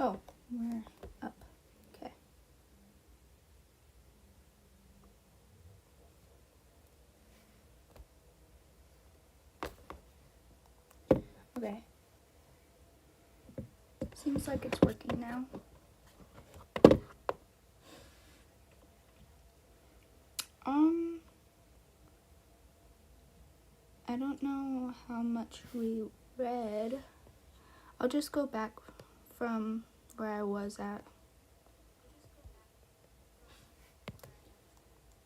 Oh, we're up. Okay. Okay. Seems like it's working now. I don't know how much we read. I'll just go back from where I was at.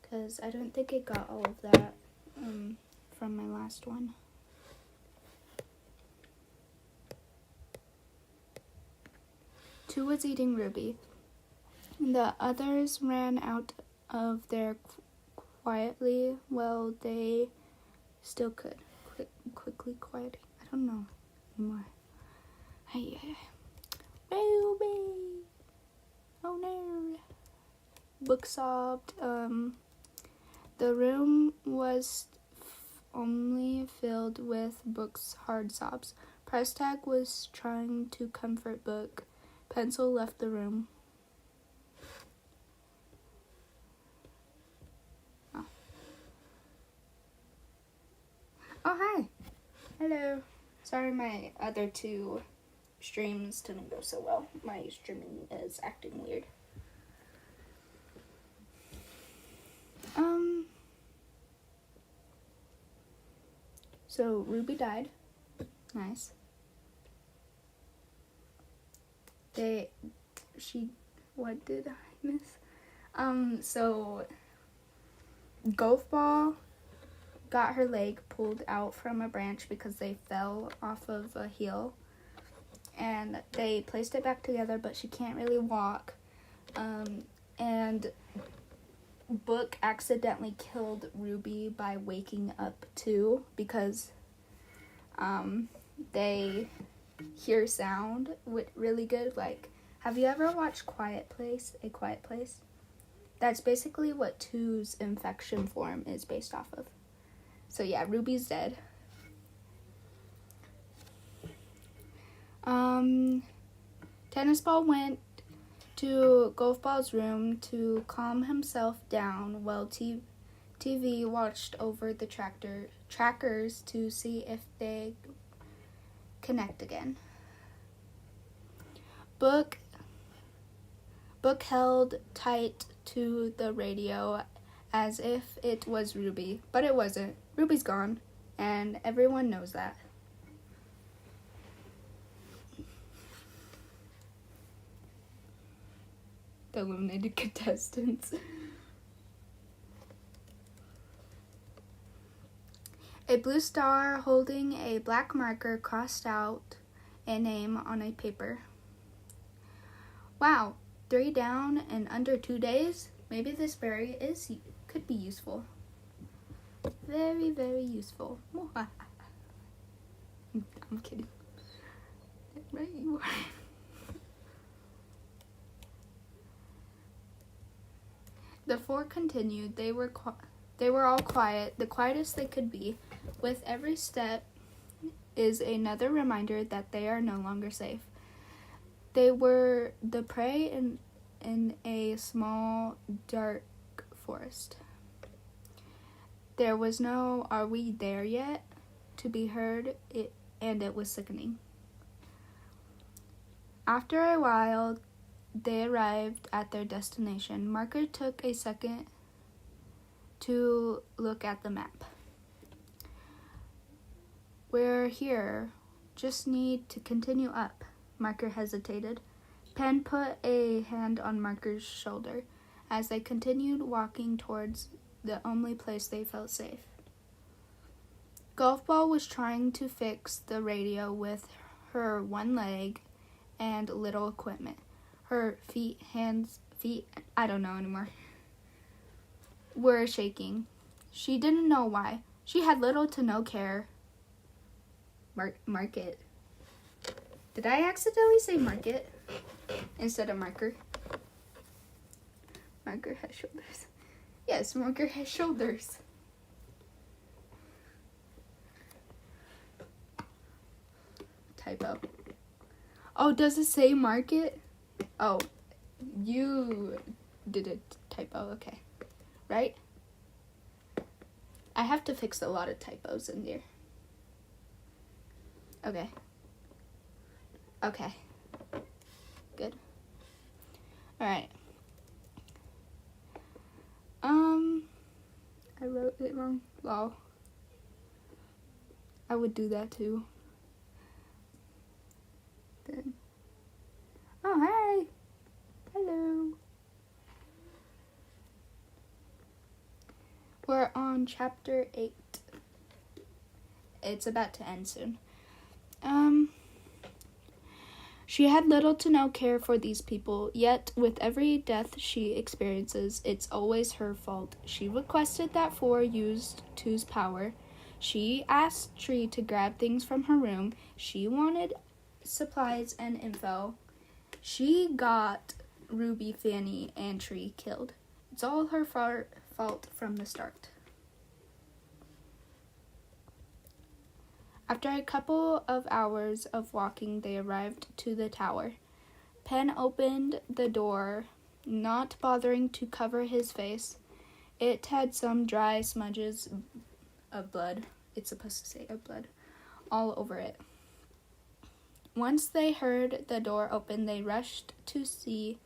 Because I don't think I got all of that from my last one. Two was eating Ruby. The others ran out of there quietly. Well, they still could. Quickly quieting. I don't know anymore. Hey, Ruby! Oh no! Book sobbed. The room was only filled with Book's hard sobs. Price Tag was trying to comfort Book. Pencil left the room. Oh, hi. Hello. Sorry my other two streams didn't go so well. My streaming is acting weird. So Ruby died. Nice. What did I miss? So Golf Ball got her leg pulled out from a branch because they fell off of a hill. And they placed it back together, but she can't really walk. And Book accidentally killed Ruby by waking up too, because they hear sound really good. Like, have you ever watched A Quiet Place? That's basically what 2's infection form is based off of. So yeah, Ruby's dead. Tennis Ball went to Golf Ball's room to calm himself down while TV watched over the trackers to see if they connect again. Book held tight to the radio as if it was Ruby, but it wasn't. Ruby's gone, and everyone knows that. The eliminated contestants. A blue star holding a black marker crossed out a name on a paper. Wow, 3 down in under 2 days? Maybe this berry could be useful. Very, very useful. I'm kidding. Right, you are. The 4 continued. They were all quiet, the quietest they could be. With every step is another reminder that they are no longer safe. They were the prey in a small, dark forest. There was no "Are we there yet?" to be heard, and it was sickening. After a while, they arrived at their destination. Marker took a second to look at the map. We're here. Just need to continue up. Marker hesitated. Pen put a hand on Marker's shoulder as they continued walking towards the only place they felt safe. Golf Ball was trying to fix the radio with her one leg and little equipment. Her feet, I don't know anymore, were shaking. She didn't know why. She had little to no care. Market. Did I accidentally say market instead of marker? Marker has shoulders. Yes, Marker has shoulders. Typo. Oh, does it say market? Oh, you did a typo. Okay. Right? I have to fix a lot of typos in there. Okay. Okay. Good. Alright. I wrote it wrong. Lol. I would do that too. Then. Oh, hey. Hello. We're on chapter 8. It's about to end soon. She had little to no care for these people, yet with every death she experiences, it's always her fault. She requested that Four used Two's power. She asked Tree to grab things from her room. She wanted supplies and info. She got Ruby, Fanny, and Tree killed. It's all her fault from the start. After a couple of hours of walking, they arrived to the tower. Pen opened the door, not bothering to cover his face. It had some dry smudges of blood. It's supposed to say of blood. All over it. Once they heard the door open, they rushed to the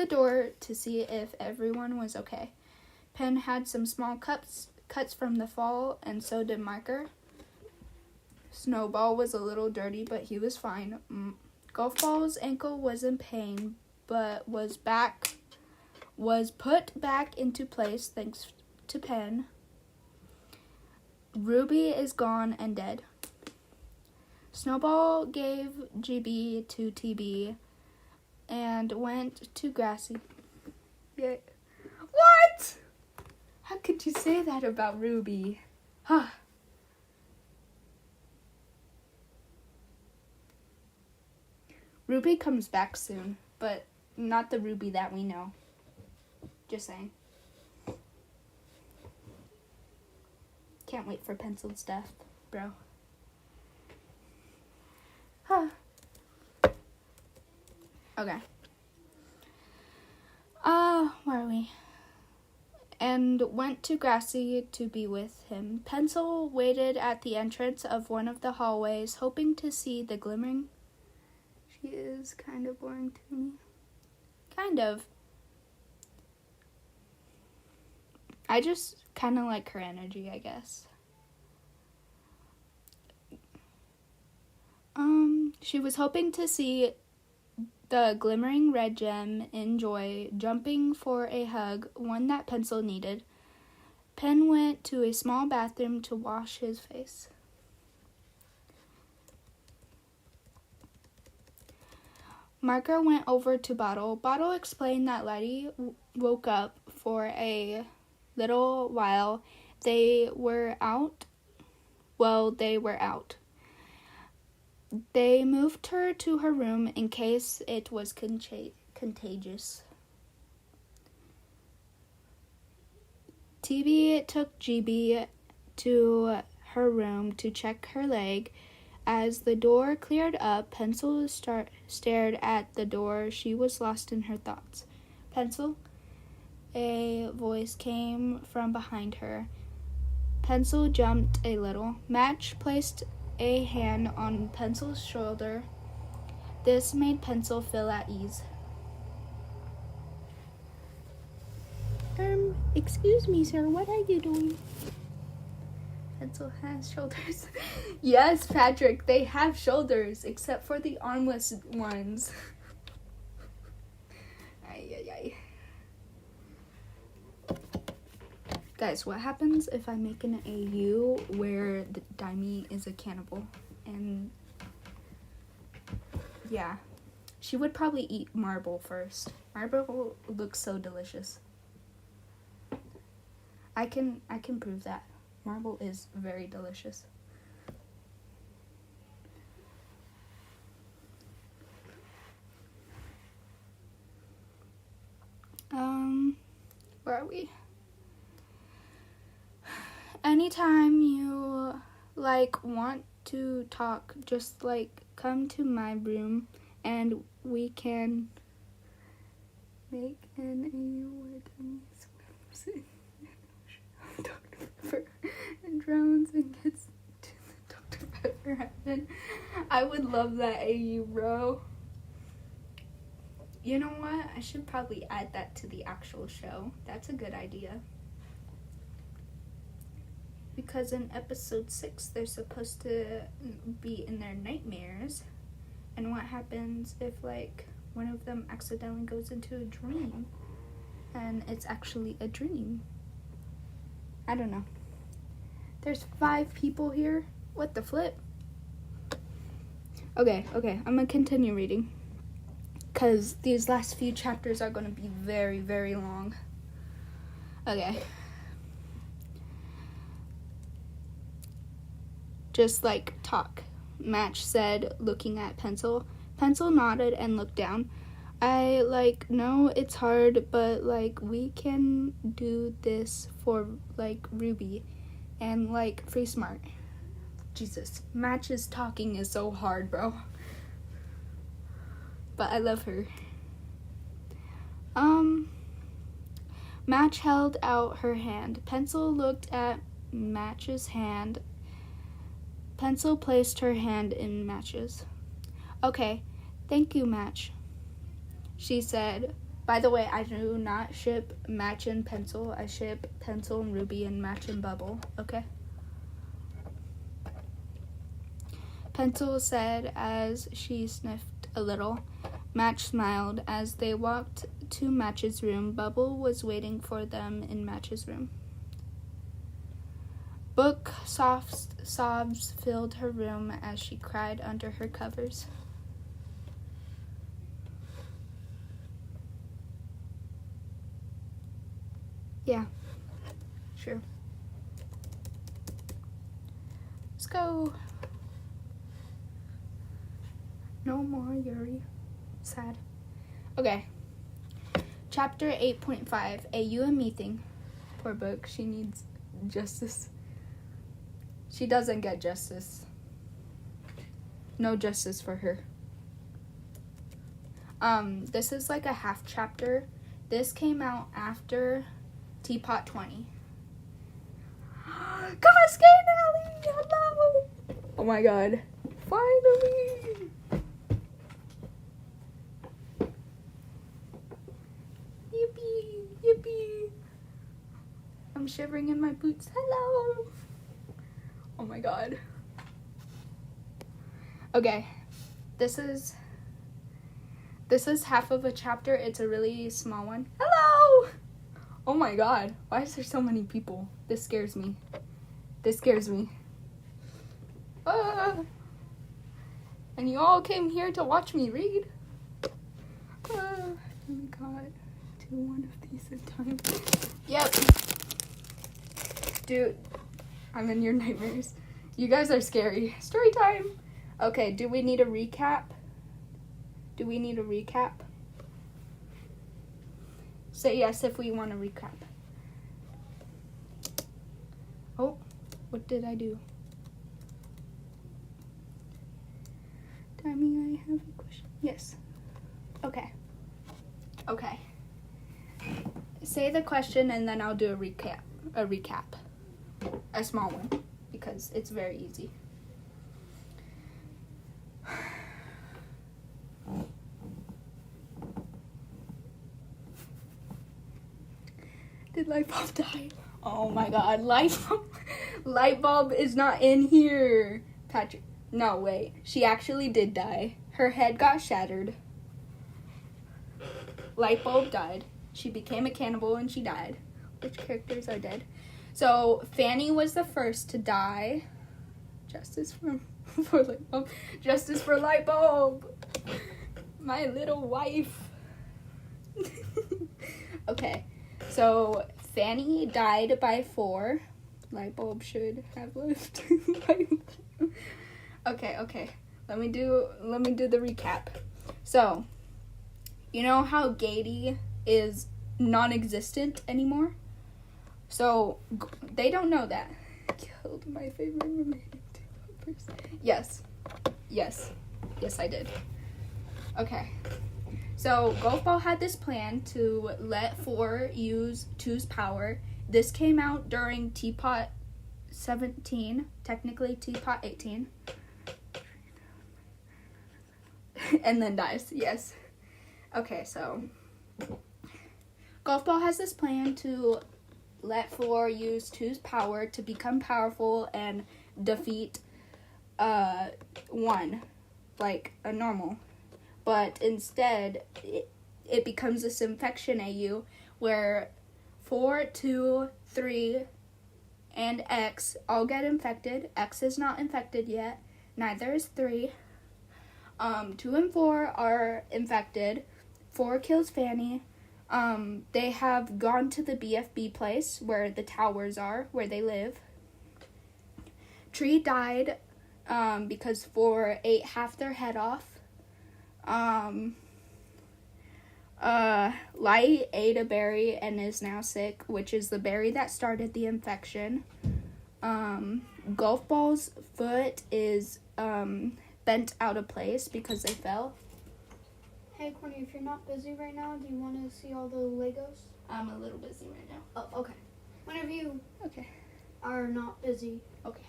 door to see if everyone was okay. Pen had some small cuts from the fall, and so did Marker. Snowball was a little dirty, but he was fine. Golfball's ankle was in pain, but was put back into place thanks to Pen. Ruby is gone and dead. Snowball gave GB to TB and went to Grassy. Yeah. What? How could you say that about Ruby? Huh. Ruby comes back soon, but not the Ruby that we know. Just saying. Can't wait for Pencil's death, bro. Huh. Okay. Where are we? And went to Grassy to be with him. Pencil waited at the entrance of one of the hallways, hoping to see the glimmering. She is kind of boring to me. Kind of. I just kind of like her energy, I guess. She was hoping to see the glimmering red gem in joy, jumping for a hug, one that Pencil needed. Pen went to a small bathroom to wash his face. Marker went over to Bottle. Bottle explained that Letty woke up for a little while. They were out. They moved her to her room in case it was contagious. TB took GB to her room to check her leg. As the door cleared up, Pencil stared at the door. She was lost in her thoughts. Pencil? A voice came from behind her. Pencil jumped a little. Match placed a hand on Pencil's shoulder. This made Pencil feel at ease. Excuse me, sir, what are you doing? Pencil has shoulders. Yes, Patrick, they have shoulders, except for the armless ones. Ay. Guys, what happens if I make an AU where the Daimi is a cannibal? And yeah, she would probably eat marble first. Marble looks so delicious. I can prove that. Marble is very delicious. Where are we? Anytime you want to talk, just like come to my room and we can make an AU with me Dr. Pepper and drowns and gets to the Dr. Pepper heaven. I would love that AU, bro. You know what? I should probably add that to the actual show. That's a good idea. Because in episode 6, they're supposed to be in their nightmares. And what happens if, like, one of them accidentally goes into a dream? And it's actually a dream. I don't know. There's 5 people here. What the flip? Okay. I'm gonna continue reading. Because these last few chapters are going to be very, very long. Okay. Just like talk, Match said, looking at Pencil. Pencil nodded and looked down. I, know it's hard, but, we can do this for, Ruby and, Free Smart. Jesus, Match's talking is so hard, bro. But I love her. Match held out her hand. Pencil looked at Match's hand. Pencil placed her hand in Match's. Okay, thank you, Match, she said. By the way, I do not ship Match and Pencil. I ship Pencil and Ruby and Match and Bubble, okay? Pencil said as she sniffed a little. Match smiled. As they walked to Match's room, Bubble was waiting for them in Match's room. Book soft sobs filled her room as she cried under her covers. Yeah, sure. Let's go. No more Yuri. Sad. Okay. Chapter 8.5, A You and Me Thing. Poor Book. She needs justice. She doesn't get justice. No justice for her. This is like a half chapter. This came out after Teapot 20. Cascade Alley! Hello! Oh my god. Finally! Yippee! I'm shivering in my boots. Hello! Oh my god. Okay. This is half of a chapter. It's a really small one. Hello! Oh my god. Why is there so many people? This scares me. And you all came here to watch me read. Oh my god. Do one of these at a time. Yep. Dude, I'm in your nightmares. You guys are scary. Story time. Okay, do we need a recap? Say yes if we want to recap. Oh, what did I do? Tammy, I have a question. Yes. Okay. Say the question and then I'll do a recap. A small one, because it's very easy. Did Lightbulb die? Oh my god, Lightbulb is not in here. Patrick, no, wait. She actually did die. Her head got shattered. Lightbulb died. She became a cannibal and she died. Which characters are dead? So, Fanny was the first to die. Justice for Lightbulb. Justice for Lightbulb! My little wife. Okay. So, Fanny died by 4. Lightbulb should have lived by 1. Okay. Let me do the recap. So, you know how Gady is non-existent anymore? So, they don't know that. Killed my favorite roommating Yes. Yes, I did. Okay. So Golf Ball had this plan to let 4 use 2's power. This came out during Teapot 17, technically Teapot 18. And then dies, yes. Okay, so Golf Ball has this plan to let 4 use 2's power to become powerful and defeat 1, like a normal. But instead, it becomes this infection AU where 4, 2, 3, and X all get infected. X is not infected yet. Neither is 3. 2 and 4 are infected. 4 kills Fanny. They have gone to the BFB place where the towers are, where they live. Tree died because 4 ate half their head off. Light ate a berry and is now sick, which is the berry that started the infection. Golf Ball's foot is bent out of place because they fell. Hey, Courtney, if you're not busy right now, do you want to see all the Legos? I'm a little busy right now. Oh, okay. Whenever you Okay. are not busy. Okay.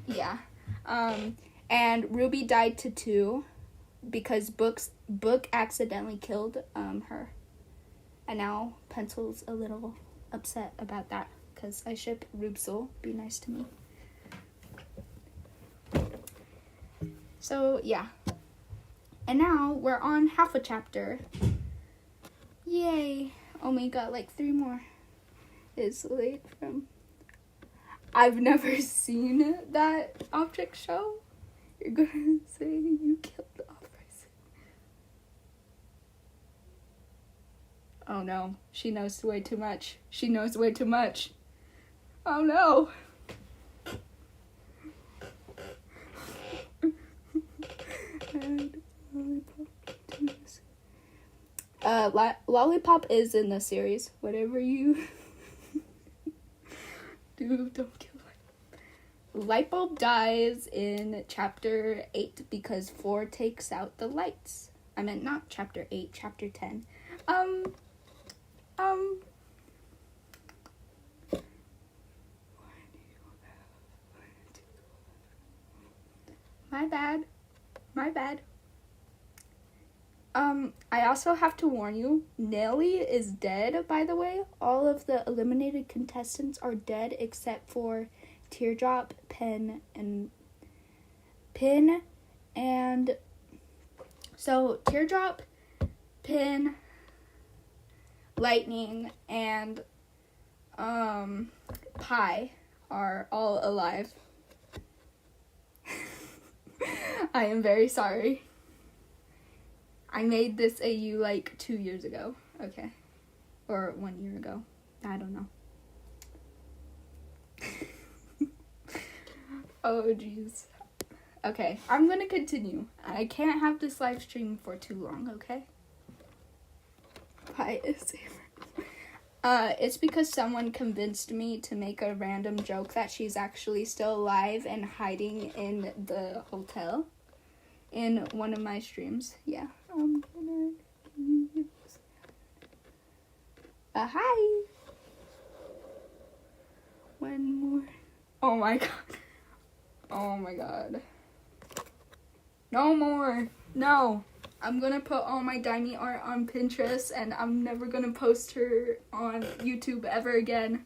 Yeah. And Ruby died to 2 because Book accidentally killed her. And now Pencil's a little upset about that because I ship Rubesol. Be nice to me. So, yeah. And now we're on half a chapter. Yay. Only got like 3 more. It's late from... I've never seen that object show. You're gonna say you killed the officer. Oh no, she knows way too much. She knows way too much. Oh no. Lollipop is in the series. Whatever you do, don't kill her. Lightbulb dies in chapter 8 because 4 takes out the lights. I meant not chapter 8, chapter 10. My bad. I also have to warn you, Nelly is dead, by the way. All of the eliminated contestants are dead except for Teardrop, Pin, and so Teardrop, Pin, Lightning, and Pie are all alive. I am very sorry. I made this AU like 2 years ago. Okay. Or 1 year ago. I don't know. Oh, jeez. Okay, I'm gonna continue. I can't have this live stream for too long, okay? Pie is it's because someone convinced me to make a random joke that she's actually still alive and hiding in the hotel in one of my streams. Yeah. Hi. One more. Oh my god. Oh my god. No more. No. I'm gonna put all my Daimi art on Pinterest and I'm never gonna post her on YouTube ever again.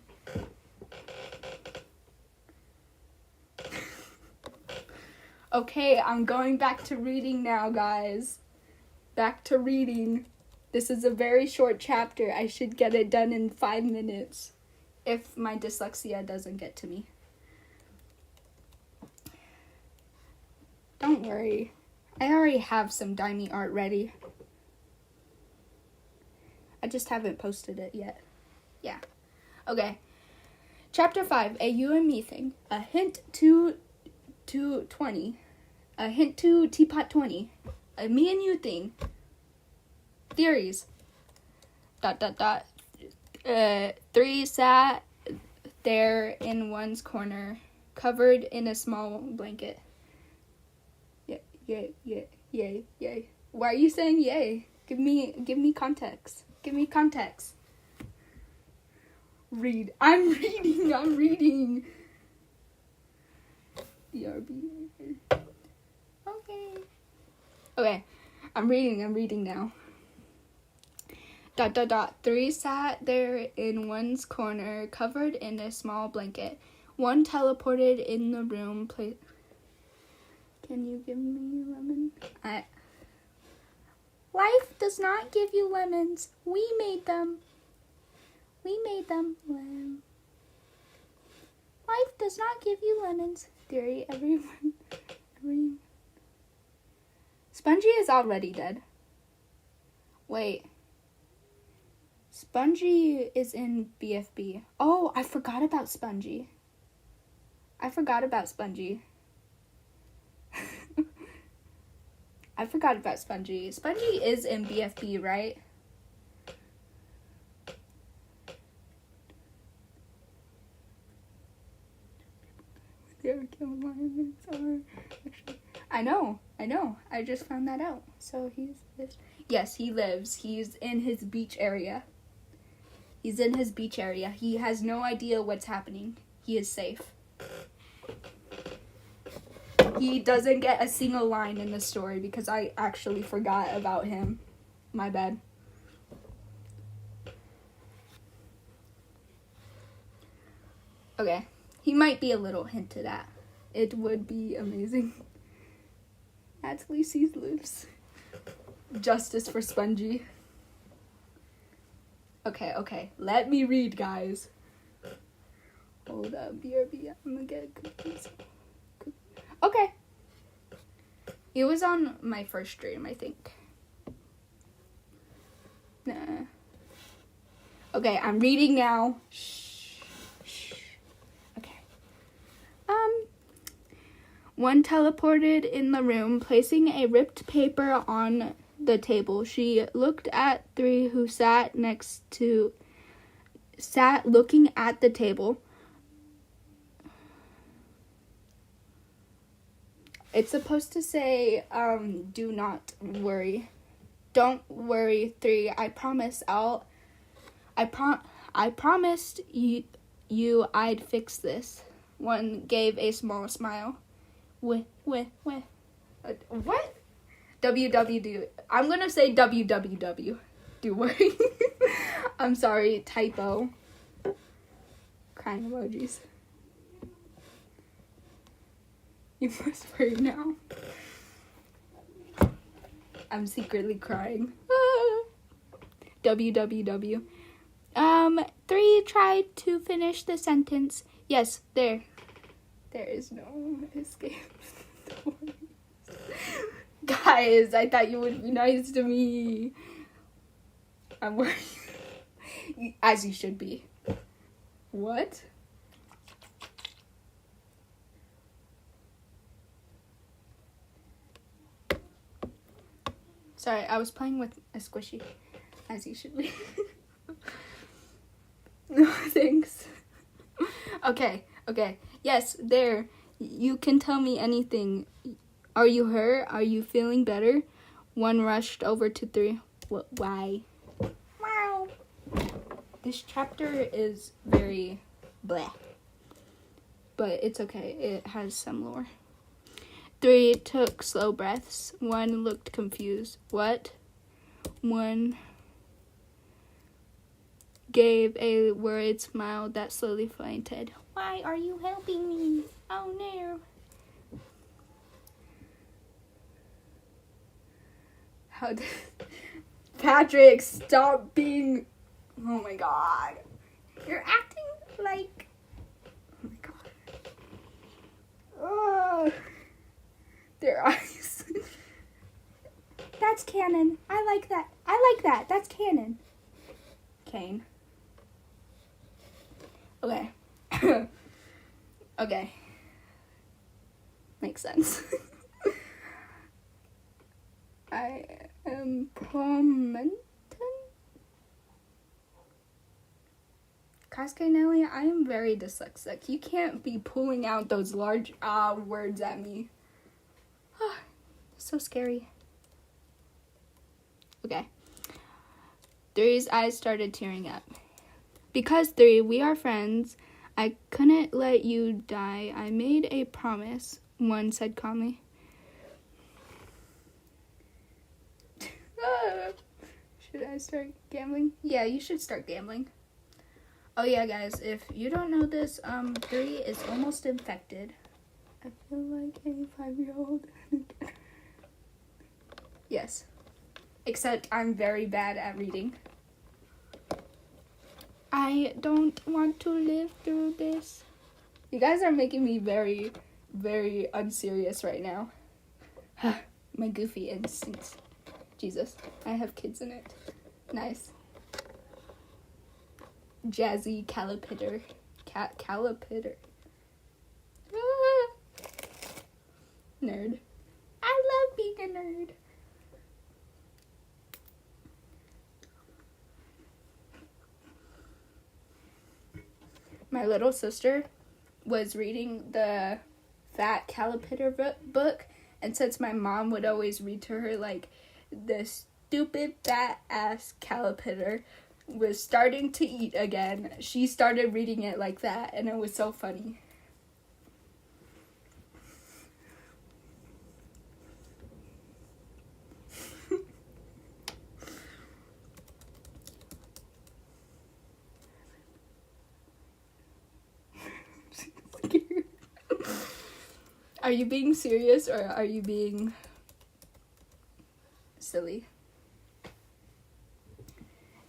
Okay, I'm going back to reading now, guys. Back to reading. This is a very short chapter. I should get it done in 5 minutes. If my dyslexia doesn't get to me. Don't worry. I already have some Daimi art ready. I just haven't posted it yet. Yeah. Okay. Chapter 5, a you and me thing. A hint to 20. A hint to Teapot 20. A me and you thing. Theories. ... 3 there in one's corner, covered in a small blanket. Yay. Why are you saying yay? Give me context. Give me context. Read. I'm reading. BRB. Okay. I'm reading now. ... 3 sat there in one's corner, covered in a small blanket. One teleported in the room. Can you give me a lemon? Life does not give you lemons. We made them. Life does not give you lemons. Theory, everyone. Spongy is already dead. Wait. Spongy is in BFB. Oh, I forgot about Spongy. I forgot about Spongy. Spongy is in BFB, right? I know. I just found that out. So yes, he lives. He's in his beach area. He has no idea what's happening. He is safe. He doesn't get a single line in the story because I actually forgot about him. My bad. Okay. He might be a little hinted at. It would be amazing. At least he lives. Justice for Spongy. Okay. Let me read, guys. Hold up, BRB. I'm gonna get cookies. Okay. It was on my first stream, I think. Nah. Okay, I'm reading now. Shh. Okay. One teleported in the room, placing a ripped paper on the table. She looked at 3 who sat looking at the table. It's supposed to say, do not worry. Don't worry, 3. I promise I promised you I'd fix this. 1 gave a small smile. What? WWW. I'm gonna say WWW. Do worry. I'm sorry, typo. Crying emojis. You must worry now. I'm secretly crying. WWW. 3 tried to finish the sentence. Yes, there. There is no escape. Guys, I thought you would be nice to me. I'm worried. As you should be. What? Sorry, I was playing with a squishy. As you should be. No, thanks. Okay. Yes, there. You can tell me anything. Are you hurt? Are you feeling better? 1 rushed over to 3. Why? Wow. This chapter is very bleh. But it's okay. It has some lore. 3 took slow breaths. 1 looked confused. What? 1 gave a worried smile that slowly fainted. Why are you helping me? Oh no. How did... Patrick, stop being... Oh my god. You're acting like... Oh my god. Their eyes. That's canon. I like that. That's canon. Kane. Okay. Okay. Makes sense. I am prominent. Pascanelli, I am very dyslexic. You can't be pulling out those large words at me. So scary. Okay. 3's eyes started tearing up. Because 3, we are friends. I couldn't let you die. I made a promise, 1 said calmly. Should I start gambling? Yeah, you should start gambling. Oh yeah, guys, if you don't know this, 3 is almost infected. I feel like a 5-year-old. Yes. Except I'm very bad at reading. I don't want to live through this. You guys are making me very, very unserious right now. My goofy instincts. Jesus, I have kids in it. Nice. Jazzy Calipitter. Calipitter. Nerd. I love being a nerd. My little sister was reading the Fat Calipitter book, and since my mom would always read to her, like, the stupid fat ass Calipitter was starting to eat again, she started reading it like that, and it was so funny. Are you being serious or are you being silly?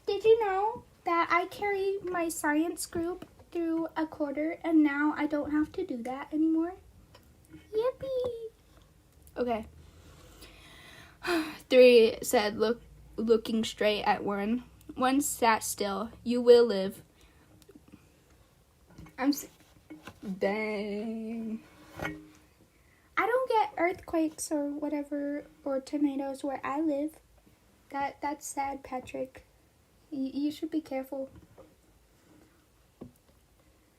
Did you know that I carry my science group through a quarter and now I don't have to do that anymore? Yippee! Okay. 3 said, looking straight at 1. 1 sat still. You will live. Dang. I don't get earthquakes or whatever, or tornadoes where I live. That's sad, Patrick. You should be careful.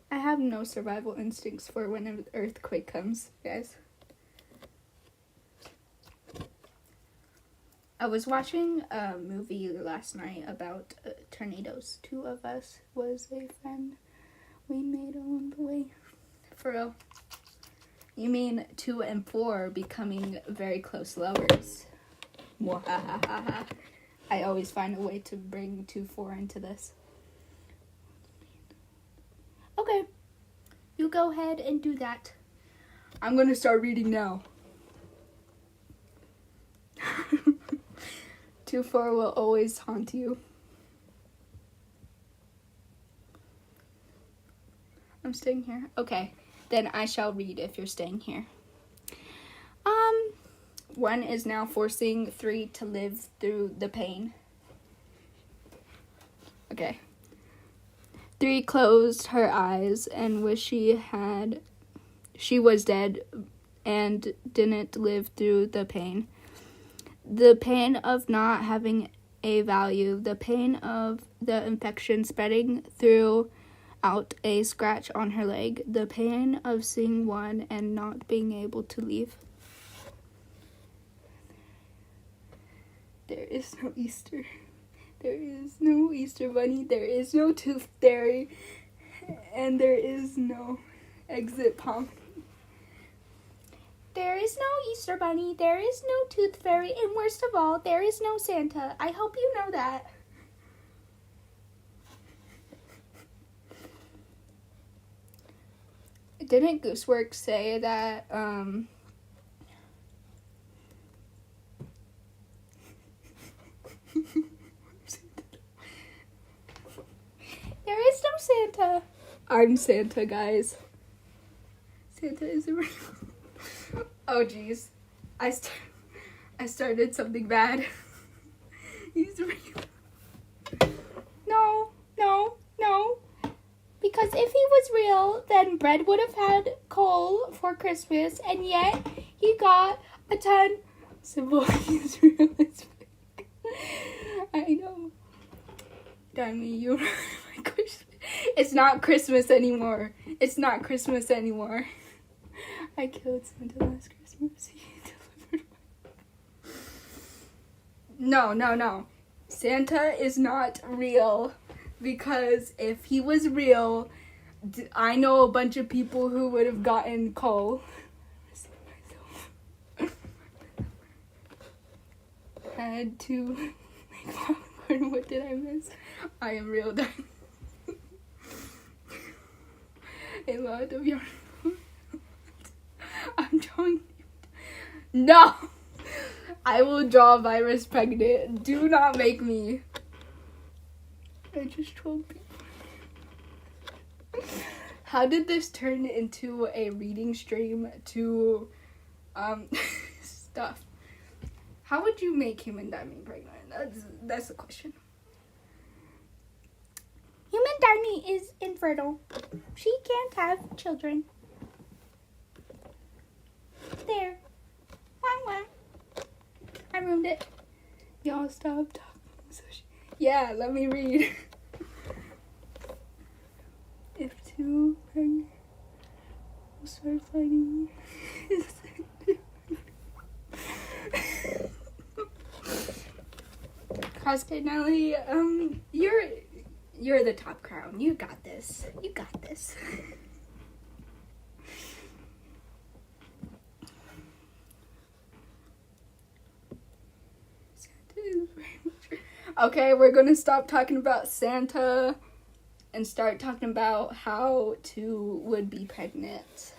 I have no survival instincts for when an earthquake comes, guys. I was watching a movie last night about tornadoes. 2 of us was a friend. We made along the way. For real. You mean 2 and 4 becoming very close lovers. Mwahahaha. I always find a way to bring 2-4 into this. Okay. You go ahead and do that. I'm gonna start reading now. 2-4 will always haunt you. I'm staying here? Okay. Then I shall read if you're staying here. 1 is now forcing 3 to live through the pain. Okay. 3 closed her eyes and wished she was dead and didn't live through the pain. The pain of not having a value, the pain of the infection spreading throughout a scratch on her leg, the pain of seeing 1 and not being able to leave. There is no Easter. There is no Easter bunny. There is no tooth fairy. And there is no exit pump. There is no Easter bunny. There is no tooth fairy. And worst of all, there is no Santa. I hope you know that. Didn't Gooseworks say that, there is no Santa. I'm Santa, guys. Santa isn't real. Oh, jeez. I started something bad. He's real. No. Because if he was real, then Bread would have had coal for Christmas, and yet he got a ton. Simple, he's real as fake. I know. Damn me, you my question. It's not Christmas anymore. It's not Christmas anymore. I killed Santa last Christmas. He delivered my... No. Santa is not real. Because if he was real, I know a bunch of people who would have gotten coal. Had to make popcorn. What did I miss? I am real done. A lot of your... I'm drawing... No! I will draw virus pregnant. Do not make me. I just trolled people. How did this turn into a reading stream to stuff? How would you make human diamond pregnant? That's the question. Human diamond is infertile. She can't have children. There. Wah. I ruined it. Y'all stop talking. Yeah, let me read. If two pregnant will start fighting. Crossfit Nelly, you're the top crown. You got this. You got this. Okay, we're gonna stop talking about Santa and start talking about how to would be pregnant.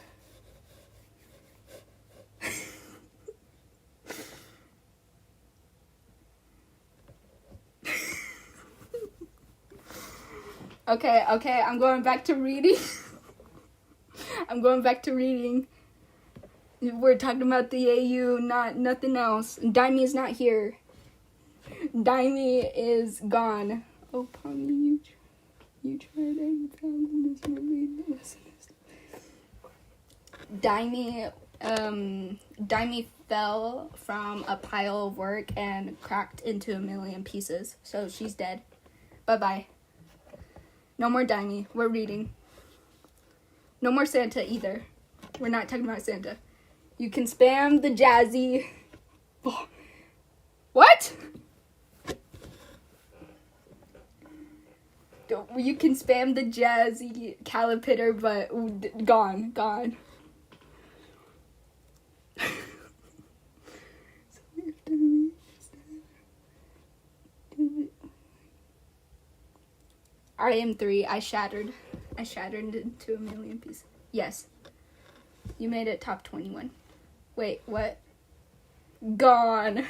Okay, I'm going back to reading. We're talking about the AU, nothing else. Dimey is not here. Dimey is gone. Oh, Pommy, you tried and found this movie. Dimey fell from a pile of work and cracked into a million pieces. So she's dead. Bye-bye. No more Dimey. We're reading. No more Santa either. We're not talking about Santa. You can spam the Jazzy. Oh. What? You can spam the Jazzy Calipitter, but gone. I am 3. I shattered into a million pieces. Yes. You made it top 21. Wait, what? Gone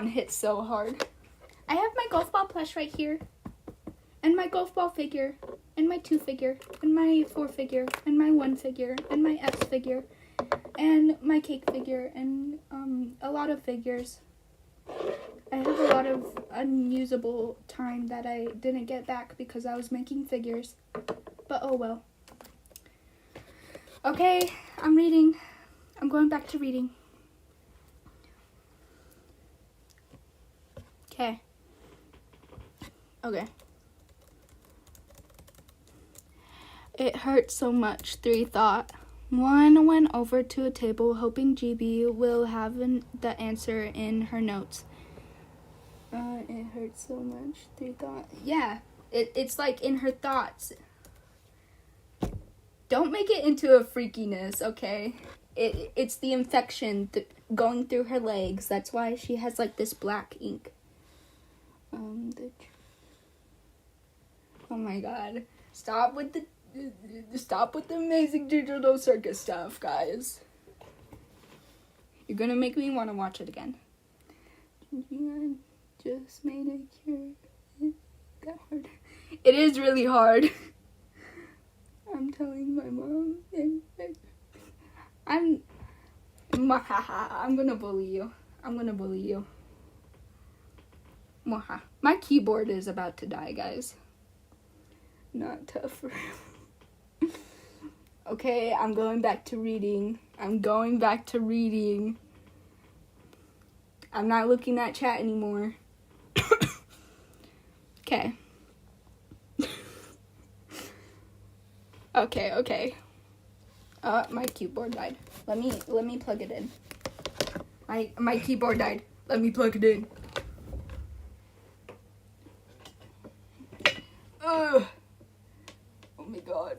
hit so hard. I have my golf ball plush right here. And my golf ball figure. And my 2 figure. And my 4 figure. And my 1 figure. And my X figure. And my cake figure. And a lot of figures. I have a lot of unusable time that I didn't get back because I was making figures. But oh well. Okay, I'm reading. I'm going back to reading. Okay. It hurt so much, 3 thought. 1 went over to a table hoping GB will have the answer in her notes. It hurts so much, 3 thought. Yeah, it's like in her thoughts. Don't make it into a freakiness, okay? It's the infection going through her legs. That's why she has like this black ink. Oh my god. Stop with the Amazing Digital Circus stuff, guys. You're gonna make me want to watch it again. Just made a cure. That hard. It is really hard. I'm telling my mom. I'm gonna bully you. My keyboard is about to die, guys. Not tough for him. Okay, I'm going back to reading. I'm not looking at chat anymore. Okay. Okay. My keyboard died. Let me plug it in. My keyboard died. Let me plug it in. Ugh. Oh my god.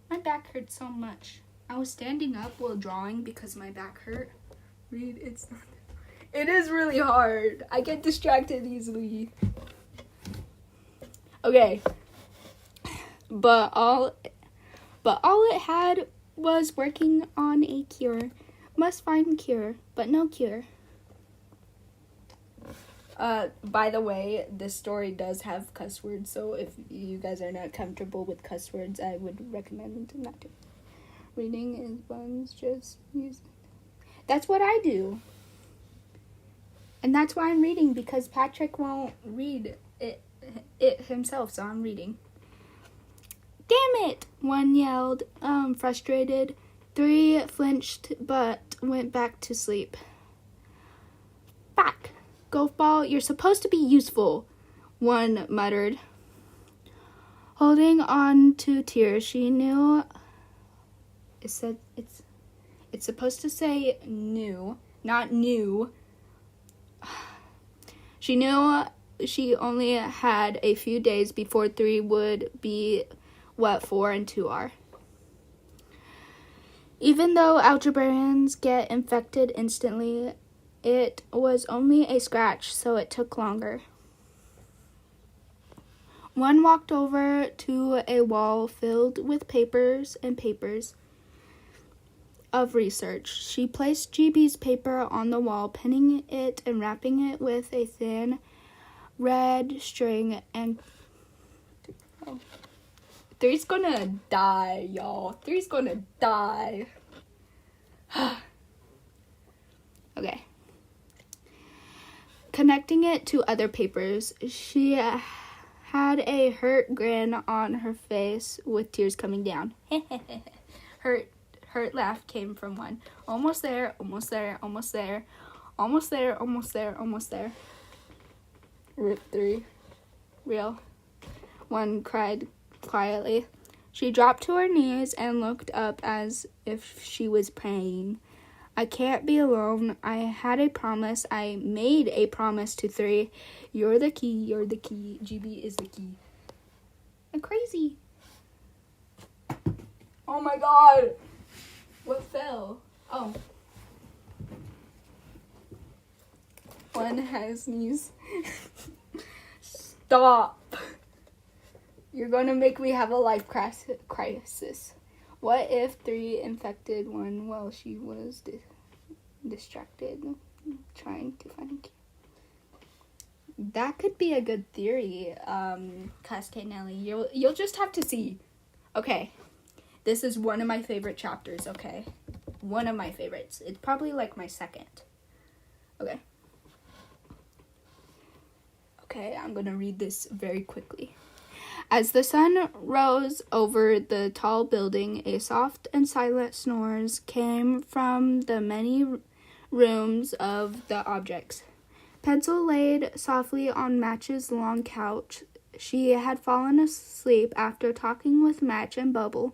My back hurts so much. I was standing up while drawing because my back hurt. Read, it is really hard. I get distracted easily. Okay. But all it had was working on a cure. Must find cure, but no cure. By the way, this story does have cuss words, so if you guys are not comfortable with cuss words, I would recommend not to. Reading is one's just music. That's what I do. And that's why I'm reading, because Patrick won't read it himself, so I'm reading. Damn it! One yelled, frustrated. 3 flinched, but went back to sleep. Back! Golf ball, you're supposed to be useful, 1 muttered. Holding on to tears, she knew... It's supposed to say new, not new. She knew she only had a few days before 3 would be what 4 and 2 are. Even though algebraians get infected instantly, it was only a scratch, so it took longer. 1 walked over to a wall filled with papers and papers of research. She placed GB's paper on the wall, pinning it and wrapping it with a thin red string, and 3's gonna die, y'all. 3's gonna die. Okay. Connecting it to other papers, she had a hurt grin on her face with tears coming down. Hurt laugh came from 1. Almost there, almost there, almost there. Almost there, almost there, almost there. Rip 3. Real. 1 cried quietly. She dropped to her knees and looked up as if she was praying. I can't be alone. I had a promise. I made a promise to 3. You're the key. You're the key. GB is the key. I'm crazy. Oh my god. What fell? Oh. 1 has sneeze. Stop. You're going to make me have a life crisis. What if 3 infected 1 while she was distracted trying to find a cure? That could be a good theory, Castanelli. You'll just have to see. Okay. This is one of my favorite chapters, okay? One of my favorites. It's probably like my second. Okay. Okay, I'm going to read this very quickly. As the sun rose over the tall building, a soft and silent snores came from the many rooms of the objects. Pencil laid softly on Match's long couch. She had fallen asleep after talking with Match and Bubble.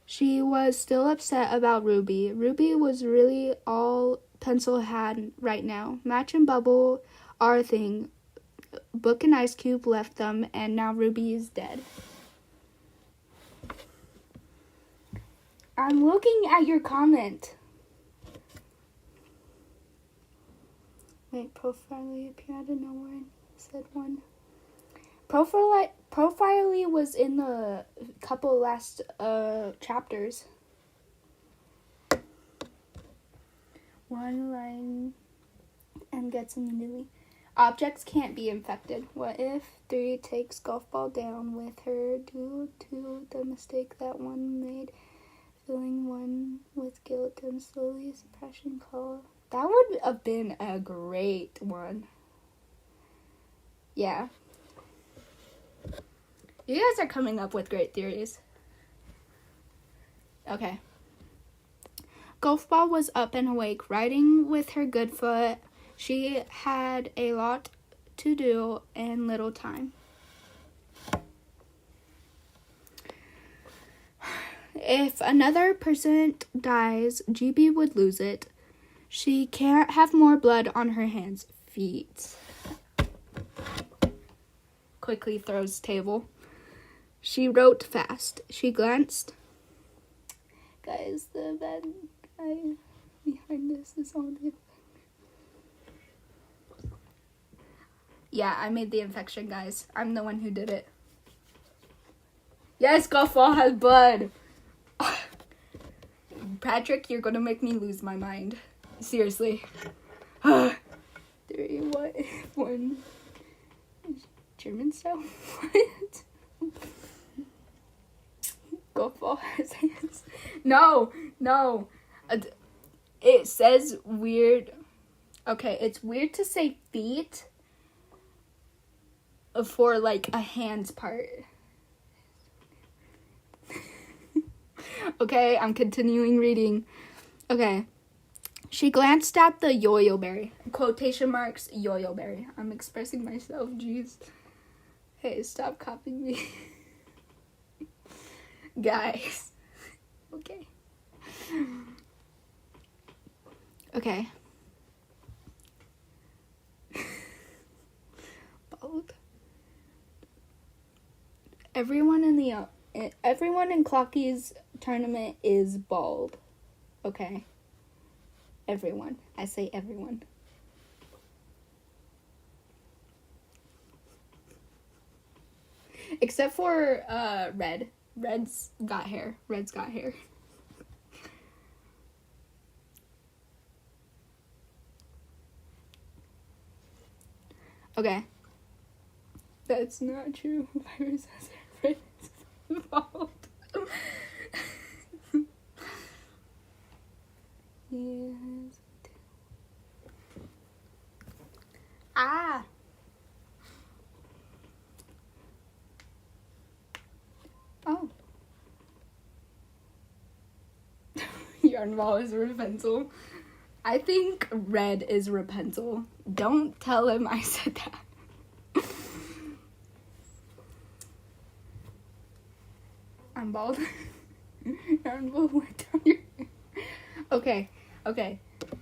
She was still upset about Ruby. Ruby was really all Pencil had right now. Match and Bubble are a thing. Book and Ice Cube left them, and now Ruby is dead. I'm looking at your comment. Wait, Profilely appeared out of nowhere, said 1. Profilely was in the couple last chapters. 1 line and gets immediately. Objects can't be infected. What if 3 takes golf ball down with her due to the mistake that 1 made, filling 1 with guilt and slowly suppressing call? That would have been a great one. Yeah. You guys are coming up with great theories. Okay. Golf ball was up and awake, riding with her good foot. She had a lot to do and little time. If another person dies, GB would lose it. She can't have more blood on her hands. Feet. Quickly throws table. She wrote fast. She glanced. Guys, the bad guy behind this is on the... Yeah, I made the infection, guys. I'm the one who did it. Yes, Goffball has blood. Patrick, you're gonna make me lose my mind. Seriously. 3, 1. German style? What? Goffball has hands. No. It says weird. Okay, it's weird to say feet for like a hands part. Okay, I'm continuing reading. Okay. She glanced at the yo-yo berry. Quotation marks, yo-yo berry. I'm expressing myself, jeez. Hey, stop copying me. Guys. Okay. Okay. Bald. Everyone in Clocky's tournament is bald. Okay. Everyone. I say everyone. Except for Red. Red's got hair. Okay. That's not true. Virus has hair. Bald. Yes. Ah. Oh. Yarnball is Rapunzel. I think Red is Rapunzel. Don't tell him I said that. I'm bald. Yarnball went down your hair. Okay.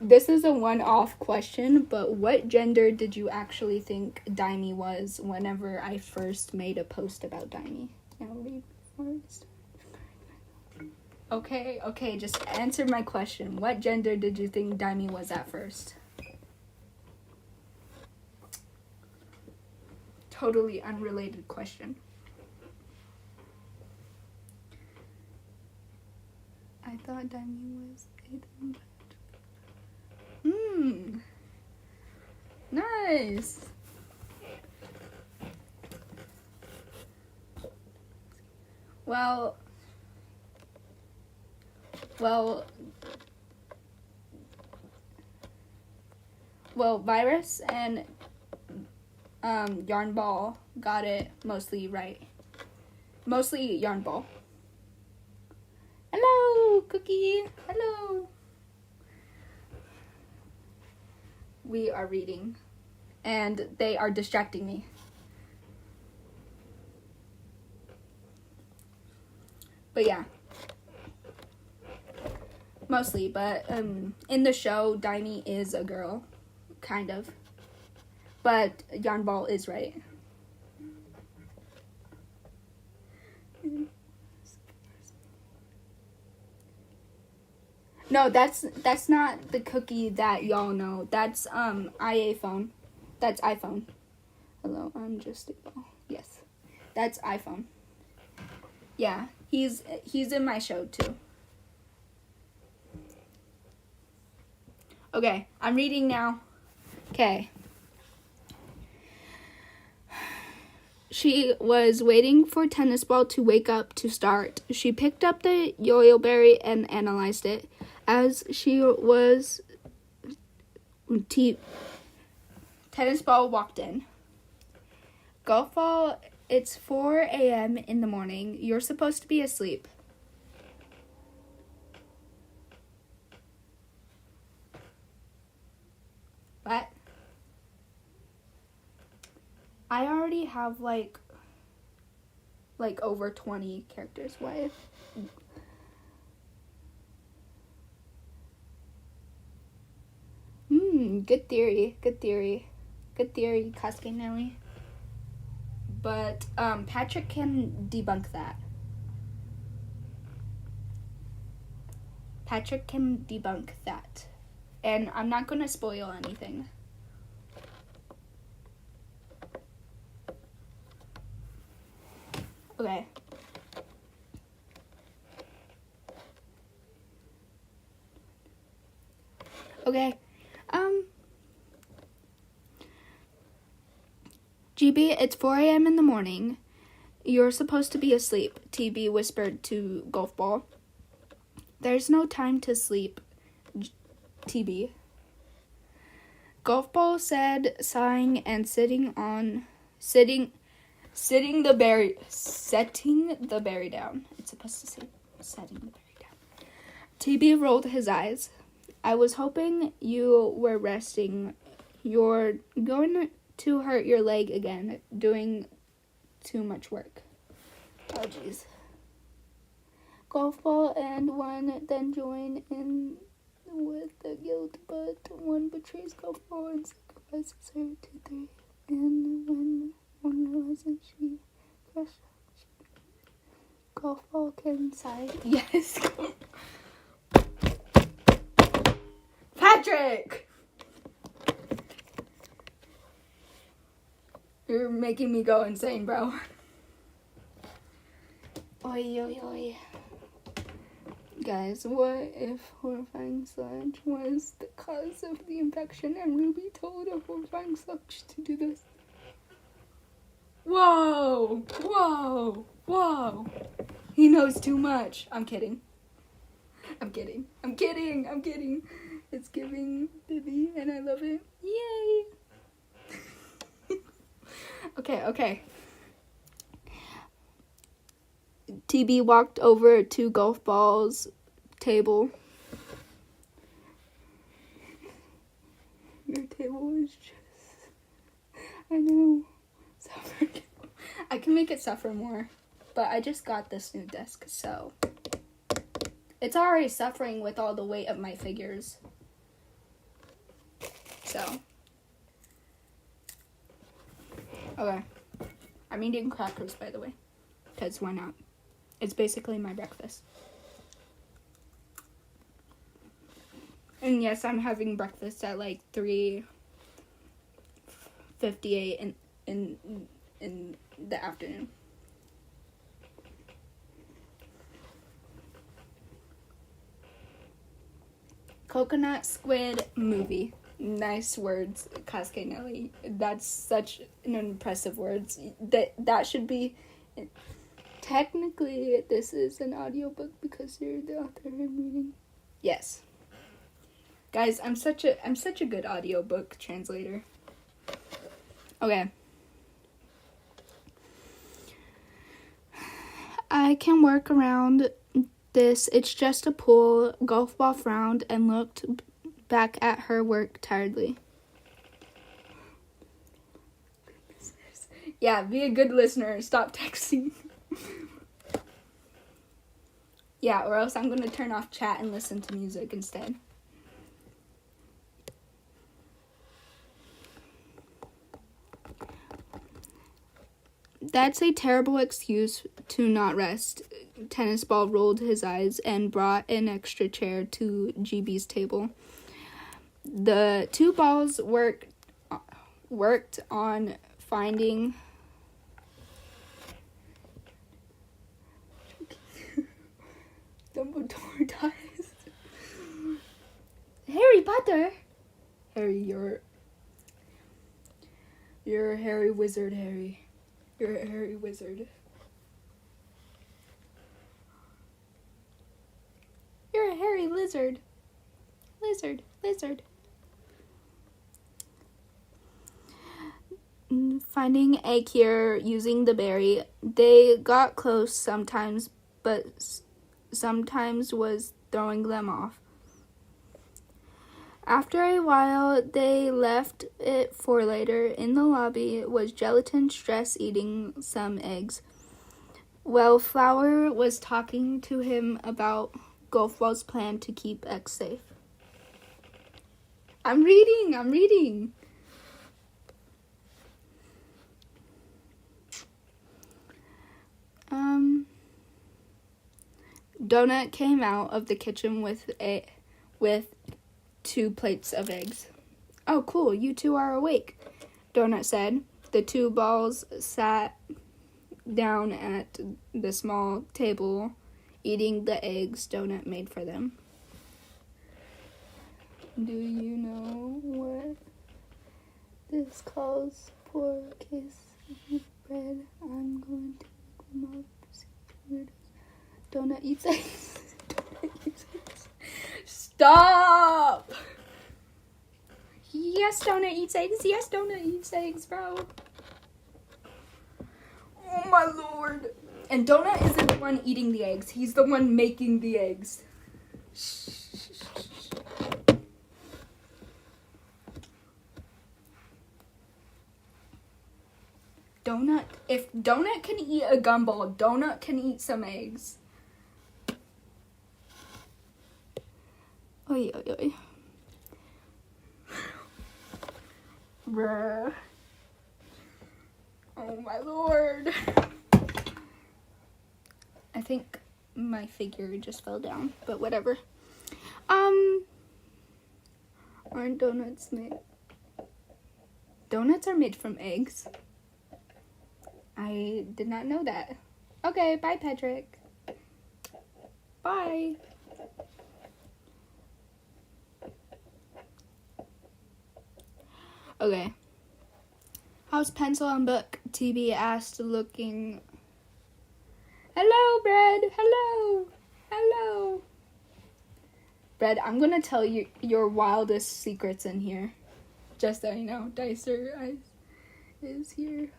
This is a one-off question, but what gender did you actually think Daimi was whenever I first made a post about Daimi? Now read first. Okay, just answer my question. What gender did you think Daimi was at first? Totally unrelated question. I thought Daimi was Aiden. Nice. Well, Virus and Yarnball got it mostly right. Mostly Yarnball. Hello, Cookie. Hello. We are reading, and they are distracting me. But yeah. Mostly, but in the show, Daimi is a girl. Kind of. But Yarnball is right. No, that's not the Cookie that y'all know. That's iPhone. That's iPhone. Hello, I'm just a ball. Yes. That's iPhone. Yeah, he's in my show too. Okay, I'm reading now. Okay. She was waiting for Tennis Ball to wake up to start. She picked up the yo-yo berry and analyzed it. As she was... Tennis Ball walked in. Goffball, it's 4 a.m. in the morning. You're supposed to be asleep. What? I already have like over 20 characters. What? Good theory. Good theory. Good theory, Kasuke Nelly. But Patrick can debunk that. Patrick can debunk that. And I'm not going to spoil anything. Okay. Okay. GB, it's 4 a.m. in the morning. You're supposed to be asleep, TB whispered to Golf Ball. There's no time to sleep, TB. Golf Ball said, sighing and setting the berry down. It's supposed to say setting the berry down. TB rolled his eyes. I was hoping you were resting. You're going to hurt your leg again, doing too much work. Oh, jeez. Golf Ball and one then join in with the guilt, but one betrays Golf Ball and sacrifices her to three. And when one realizes she crushed Golf Ball can sigh. Yes. Patrick! You're making me go insane, bro. Oi, oi, oi. Guys, what if Horrifying Sludge was the cause of the infection and Ruby told a Horrifying Sludge to do this? Whoa! Whoa! Whoa! He knows too much. I'm kidding. I'm kidding. I'm kidding. I'm kidding. It's giving Bibi and I love it. Yay! Okay. TB walked over to Golf Ball's table. Your table is just... I know. Suffer. I can make it suffer more. But I just got this new desk, so... It's already suffering with all the weight of my figures. So... Okay. I'm eating crackers, by the way. Because why not? It's basically my breakfast. And yes, I'm having breakfast at like 3:58 in the afternoon. Coconut squid movie. Nice words, Kasuke Nelly. That's such an impressive words. That should be... Technically, this is an audiobook because you're the author I'm reading. Yes. Guys, I'm such a good audiobook translator. Okay. I can work around this. It's just a pool. Golf Ball frowned and looked back at her work tiredly. Yeah, be a good listener. Stop texting. Yeah, or else I'm going to turn off chat and listen to music instead. That's a terrible excuse to not rest. Tennis Ball rolled his eyes and brought an extra chair to GB's table. The two balls worked on finding... Dumbledore dies. Harry Potter. Harry, you're a Harry wizard, Harry. You're a Harry wizard. You're a Harry lizard. Lizard. Finding a cure using the berry. They got close sometimes, but sometimes was throwing them off. After a while, they left it for later. In the lobby was Gelatin Stress eating some eggs. Well, Flower was talking to him about Golf Ball's plan to keep X safe. I'm reading. Donut came out of the kitchen with 2 plates of eggs. Oh, cool, you 2 are awake, Donut said. The 2 balls sat down at the small table, eating the eggs Donut made for them. Do you know what this calls for a case of bread? I'm going to make them up. Donut eats eggs. Donut eats eggs. Stop! Yes, Donut eats eggs. Yes, Donut eats eggs, bro. Oh my lord. And Donut isn't the one eating the eggs. He's the one making the eggs. Donut, if Donut can eat a gumball, Donut can eat some eggs. Oy, oy, oy. Bruh. Oh my lord. I think my figure just fell down, but whatever. Aren't donuts made? Donuts are made from eggs. I did not know that. Okay, bye, Patrick. Bye. Okay. How's pencil and book? TB asked, looking. Hello, Bread. Hello. Hello. Bread, I'm gonna tell you your wildest secrets in here. Just so you know, Dicer is here.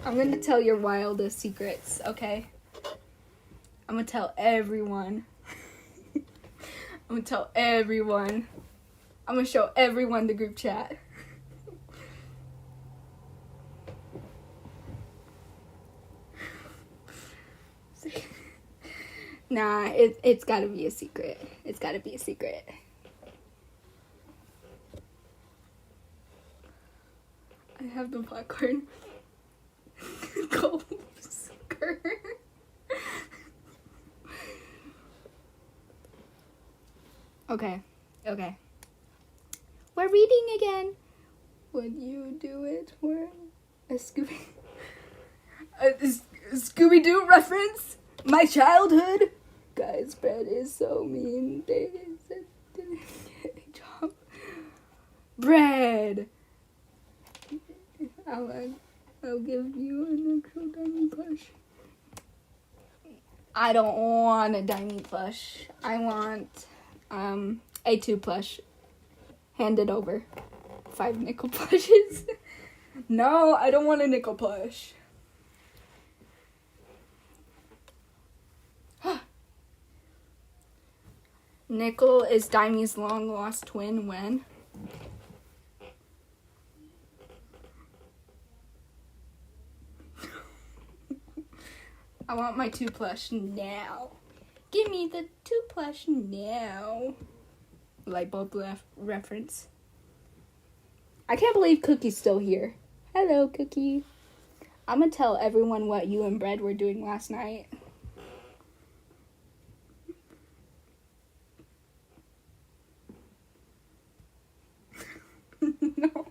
I'm gonna tell your wildest secrets, okay? I'm gonna tell everyone. I'm gonna tell everyone. I'm gonna show everyone the group chat. Nah, it's gotta be a secret. It's gotta be a secret. I have the popcorn. Gold skirt. Okay. We're reading again. Would you do it for a Scooby-Doo reference? My childhood? Guys, Bread is so mean. They said didn't get a job. Bread! I'll give you an actual diamond plush. I don't want a diamond plush. I want a 2 plush. Hand it over. 5 nickel plushes. No, I don't want a nickel plush. Nickel is Dimey's long lost twin when? I want my 2 plush now. Give me the 2 plush now. Light bulb reference. I can't believe Cookie's still here. Hello, Cookie. I'm gonna tell everyone what you and Bread were doing last night. No.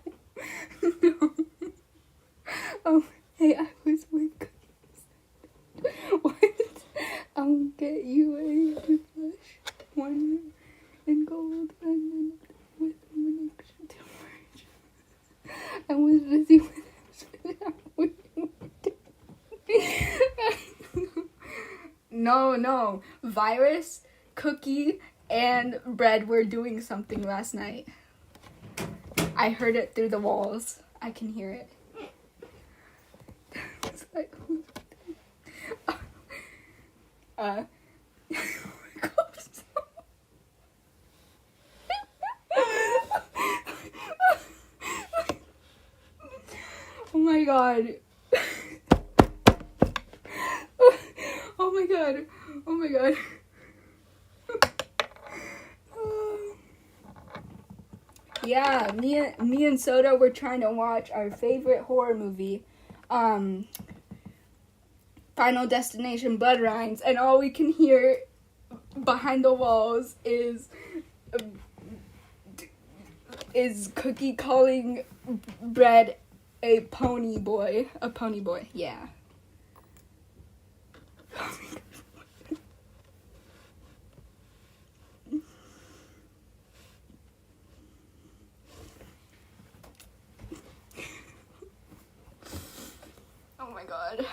Oh, hey, I was with Cookies. What? I'll get you a toothbrush. 1 in gold and then with an extra toothbrush. I was busy with No. Virus, Cookie, and Bread were doing something last night. I heard it through the walls. I can hear it. It's like, oh my gosh. Oh my god. Oh my god. Yeah, me and Soda were trying to watch our favorite horror movie, Final Destination Blood Rhymes, and all we can hear behind the walls is Cookie calling Bread a pony boy. A pony boy, yeah. Oh my god.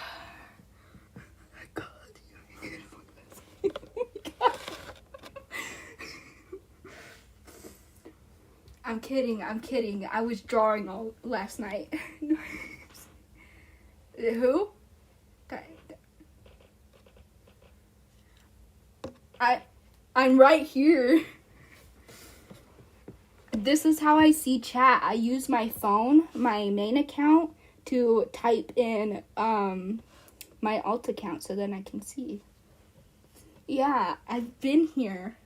I'm kidding. I was drawing all last night. Who? I'm right here. This is how I see chat. I use my phone, my main account, to type in my alt account so then I can see. Yeah, I've been here.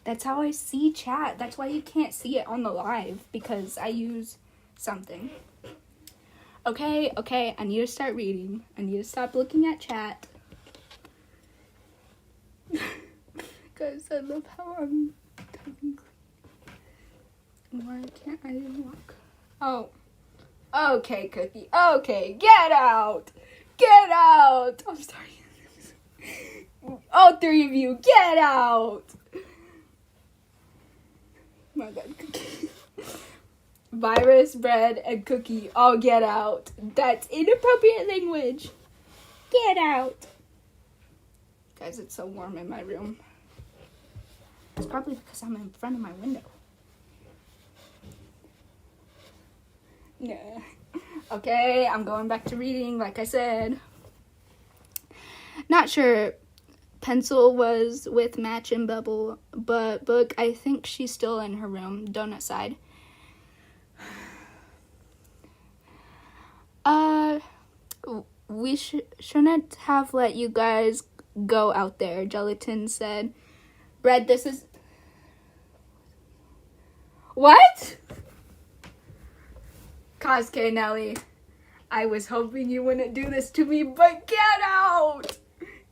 That's how I see chat. That's why you can't see it on the live, because I use something. Okay, I need to start reading. I need to stop looking at chat. Guys, I love how I'm typing. Why can't I walk? Oh. Okay, Cookie. Okay, get out. Get out. I'm sorry. All three of you, get out. My bad, Cookie. Virus, Bread, and Cookie all get out. That's inappropriate language. Get out. Guys, it's so warm in my room. It's probably because I'm in front of my window. Yeah. Okay, I'm going back to reading, like I said. Not sure Pencil was with Match and Bubble, but Book, I think she's still in her room, donut side. We shouldn't have let you guys go out there, Gelatin said. Bread, this is... What? Kosuke Nelly, I was hoping you wouldn't do this to me, but get out!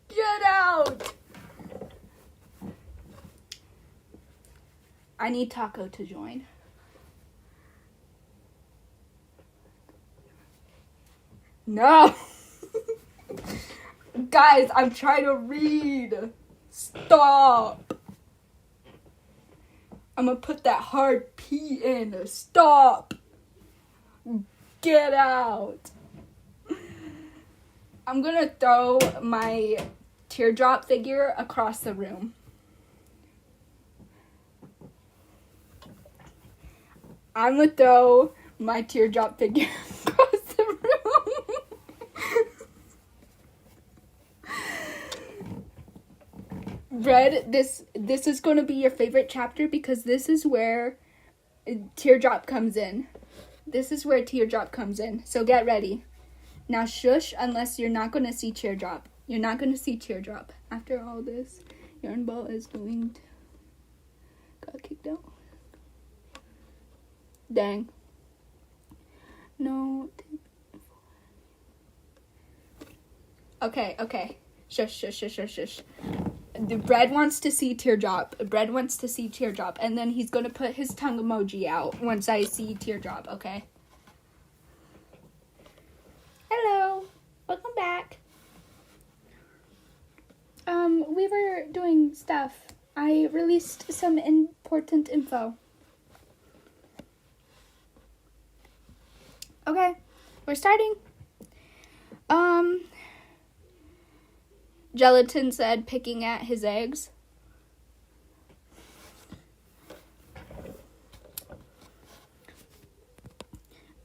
Get out! I need Taco to join. No! Guys, I'm trying to read. Stop! I'm gonna put that hard P in. Stop! Get out! I'm gonna throw my teardrop figure across the room. I'm gonna throw my teardrop figure across the room. Red, this is going to be your favorite chapter because this is where Teardrop comes in. This is where Teardrop comes in. So get ready. Now shush unless you're not going to see Teardrop. You're not going to see Teardrop. After all this, Yarn Ball is going to... Got kicked out. Dang. No. Okay. Shush. The Bread wants to see Teardrop. Bread wants to see Teardrop. And then he's going to put his tongue emoji out once I see Teardrop, okay? Hello. Welcome back. We were doing stuff. I released some important info. Okay, we're starting. Gelatin said, picking at his eggs.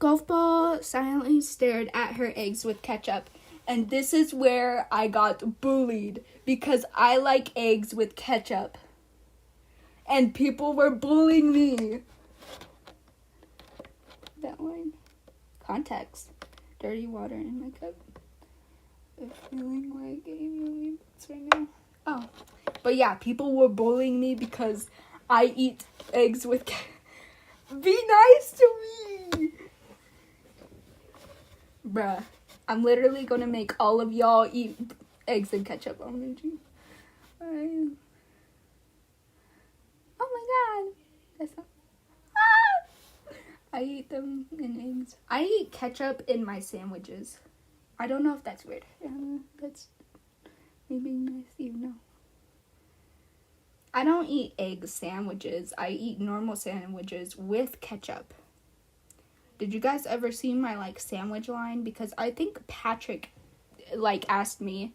Golf Ball silently stared at her eggs with ketchup. And this is where I got bullied because I like eggs with ketchup. And people were bullying me. That line. Context. Dirty water in my cup. Feeling like a million bucks right now. Oh. But yeah, people were bullying me because I eat eggs with Be nice to me. Bruh, I'm literally gonna make all of y'all eat eggs and ketchup. Oh my god. That's not... I eat them in eggs. I eat ketchup in my sandwiches. I don't know if that's weird. That's maybe nice, you know. I don't eat egg sandwiches. I eat normal sandwiches with ketchup. Did you guys ever see my sandwich line? Because I think Patrick asked me,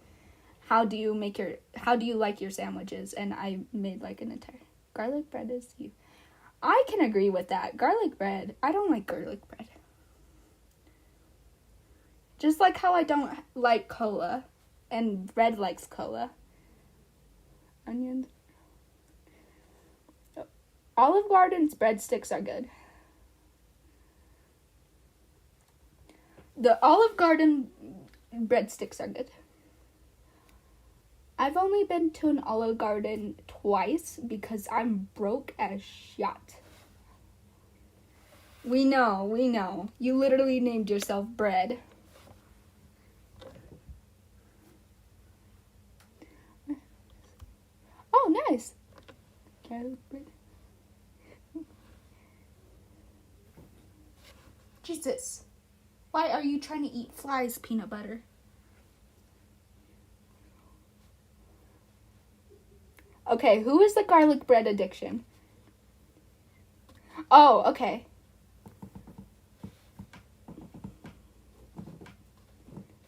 how do you like your sandwiches? And I made an entire garlic bread is you. I can agree with that. Garlic bread. I don't like garlic bread. Just like how I don't like cola and Red likes cola. Onions. Olive Garden's breadsticks are good. The Olive Garden breadsticks are good. I've only been to an Olive Garden twice because I'm broke as shit. We know. You literally named yourself Bread. Oh, nice. Jesus. Why are you trying to eat flies, peanut butter? Okay, who is the garlic bread addiction? Oh, okay.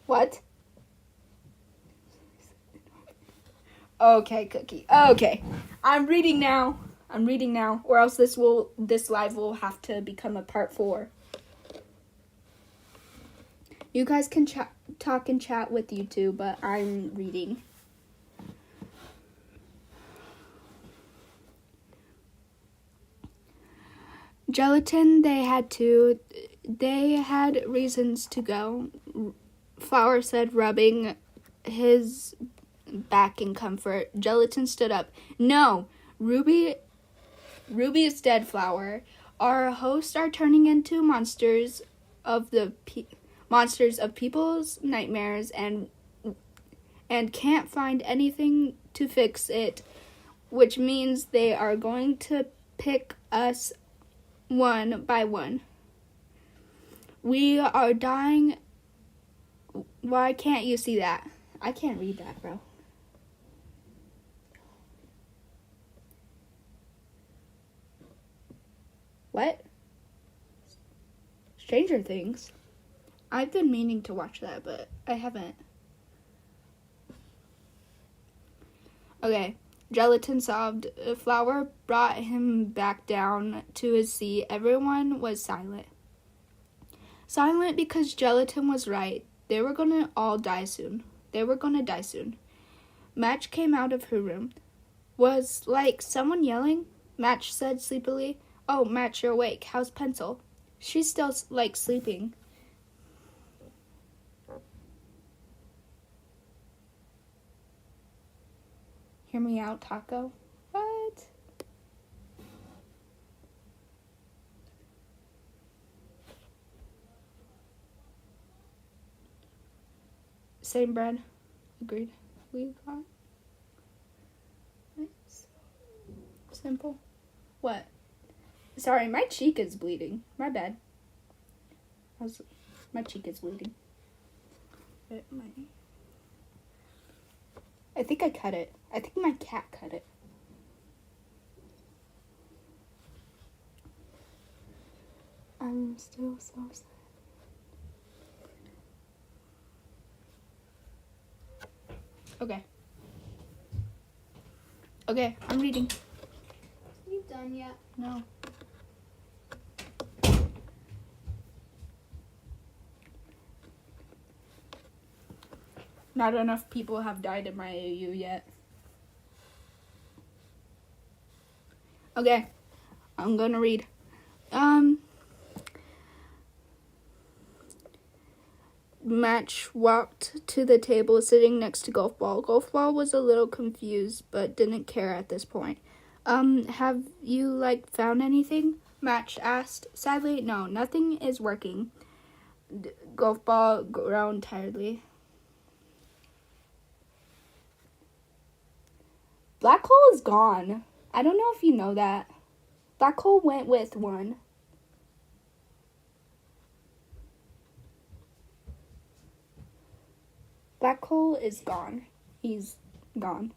What? Okay, Cookie. Okay. I'm reading now, or else this live will have to become a part 4. You guys can talk and chat with you too, but I'm reading. Gelatin, they had reasons to go. Flower said, rubbing his back in comfort. Gelatin stood up. No, Ruby is dead, Flower. Our hosts are turning into monsters of people's nightmares and can't find anything to fix it, which means they are going to pick us one by one. We are dying. Why can't you see that? I can't read that, bro. What? Stranger Things? I've been meaning to watch that, but I haven't. Okay. Gelatin sobbed. Flower brought him back down to his seat. Everyone was silent. Silent because Gelatin was right. They were gonna all die soon. Match came out of her room. Was someone yelling? Match said sleepily. Oh, Match, you're awake. How's Pencil? She's still sleeping. Hear me out, Taco. What? Same bread. Agreed. We got. Nice. Simple. What? Sorry, my cheek is bleeding. My bad. My cheek is bleeding. I think I cut it. I think my cat cut it. I'm still so sad. Okay, I'm reading. Are you done yet? No. Not enough people have died in my AU yet. Okay, I'm gonna read. Match walked to the table sitting next to Golf Ball. Golf Ball was a little confused, but didn't care at this point. Have you, found anything? Match asked. Sadly, no, nothing is working. Golf ball groaned tiredly. Black hole is gone. I don't know if you know that. Black hole went with 1. Black hole is gone. He's gone.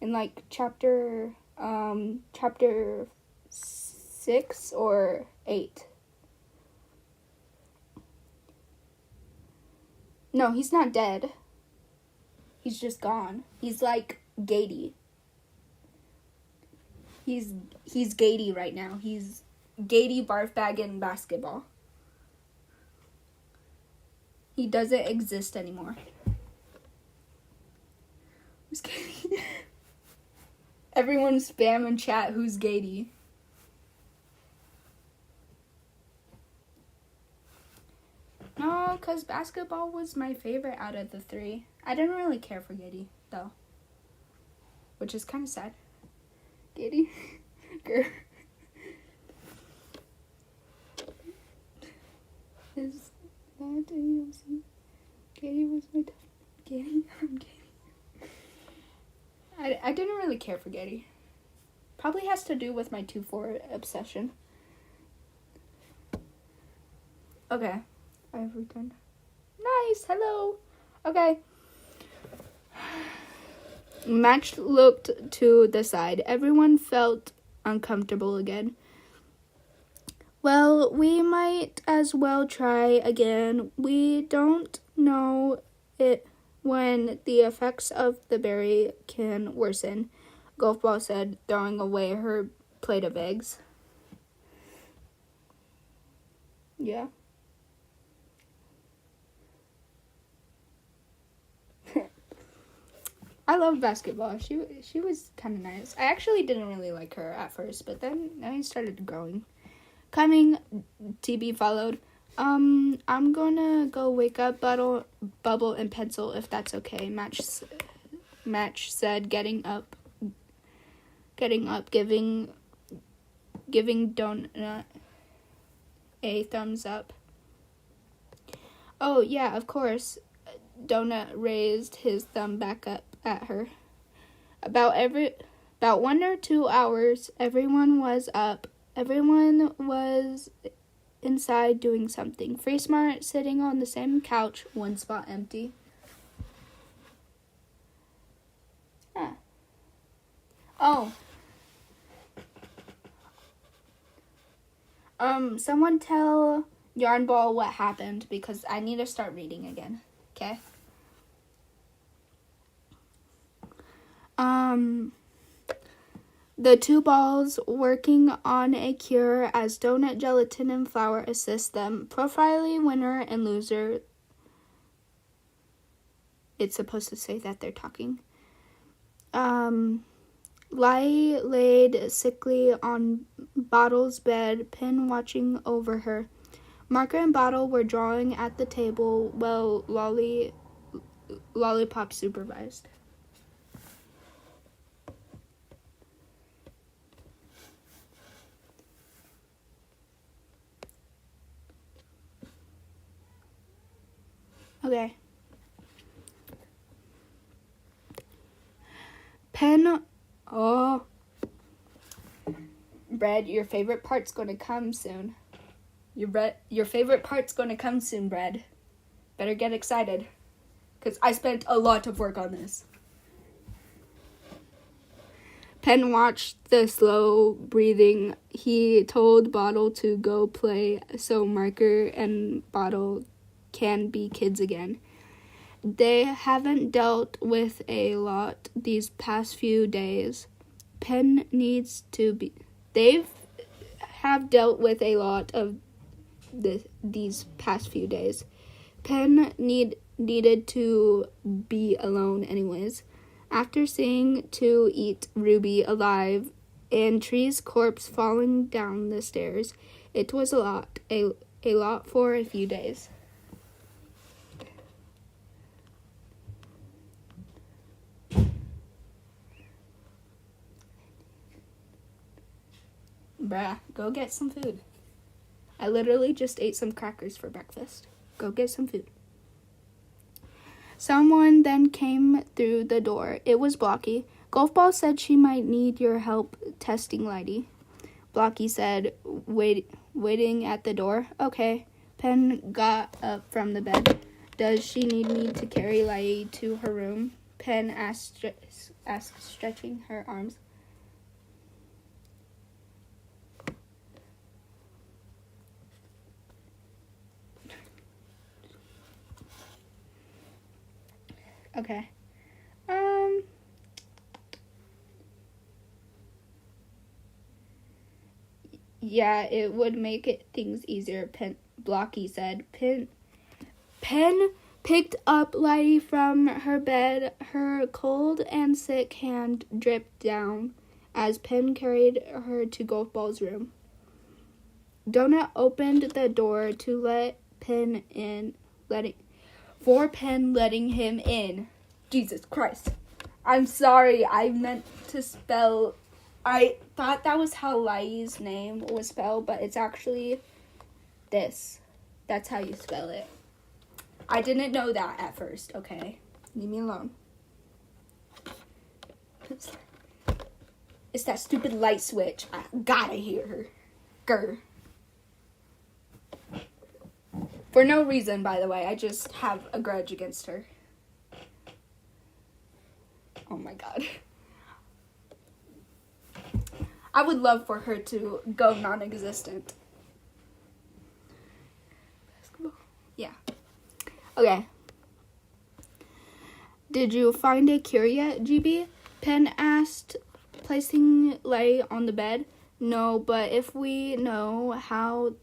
In like chapter 6 or 8. No, he's not dead. He's just gone. He's like Gatey. He's Gatey right now. He's Gatey Barfbag in basketball. He doesn't exist anymore. Who's Gatey? Everyone spam in chat who's Gatey. No, because basketball was my favorite out of the 3. I didn't really care for Gatey, though. Which is kind of sad. Gatey? Grr. Is that AMC? Gatey was my Gatey? I'm Gatey. I didn't really care for Gatey. Probably has to do with my 2-4 obsession. Okay. I've returned. Nice, hello. Okay. Match looked to the side. Everyone felt uncomfortable again. Well, we might as well try again. We don't know it when the effects of the berry can worsen, Golf Ball said, throwing away her plate of eggs. Yeah. I love basketball. She was kind of nice. I actually didn't really like her at first, but then I started growing. Coming, TB followed. I'm gonna go wake up Bubble and Pencil if that's okay. Match said, getting up, giving Donut a thumbs up. Oh yeah, of course. Donut raised his thumb back up at her. About 1 or 2 hours, everyone was up. Everyone was inside doing something. Free Smart sitting on the same couch, one spot empty. Huh. Oh. Someone tell Yarnball what happened because I need to start reading again. Okay? The 2 balls working on a cure as donut, gelatin, and flour assist them. Profiling winner and loser. It's supposed to say that they're talking. Lai laid sickly on Bottle's bed, Pin watching over her. Marker and Bottle were drawing at the table while Lollipop supervised. Okay. Pen. Oh. Bread, your favorite part's going to come soon. Your favorite part's going to come soon, Bread. Better get excited. Because I spent a lot of work on this. Pen watched the slow breathing. He told Bottle to go play so Marker and Bottle can be kids again. They haven't dealt with a lot these past few days. Pen needs to be... They have dealt with a lot of these past few days. Pen needed to be alone anyways. After seeing to eat Ruby alive and Tree's corpse falling down the stairs, it was a lot for a few days. Bruh, go get some food. I literally just ate some crackers for breakfast. Go get some food. Someone then came through the door. It was Blocky. Golfball said she might need your help testing Lighty. Blocky said, waiting at the door. Okay. Pen got up from the bed. Does she need me to carry Lighty to her room? Pen asked, stretching her arms. Okay. Yeah, it would make things easier, Blocky said. Pen picked up Lighty from her bed. Her cold and sick hand dripped down as Pen carried her to Golfball's room. Donut opened the door to let Pen in, letting him in. Jesus Christ. I'm sorry, I meant to spell... I thought that was how Lighty's name was spelled, but it's actually this. That's how you spell it. I didn't know that at first, okay? Leave me alone. It's that stupid light switch. I gotta hear her. Grr. For no reason, by the way. I just have a grudge against her. Oh my god. I would love for her to go non-existent. Basketball? Yeah. Okay. Did you find a cure yet, GB? Pen asked, placing Lighty on the bed. No, but if we know how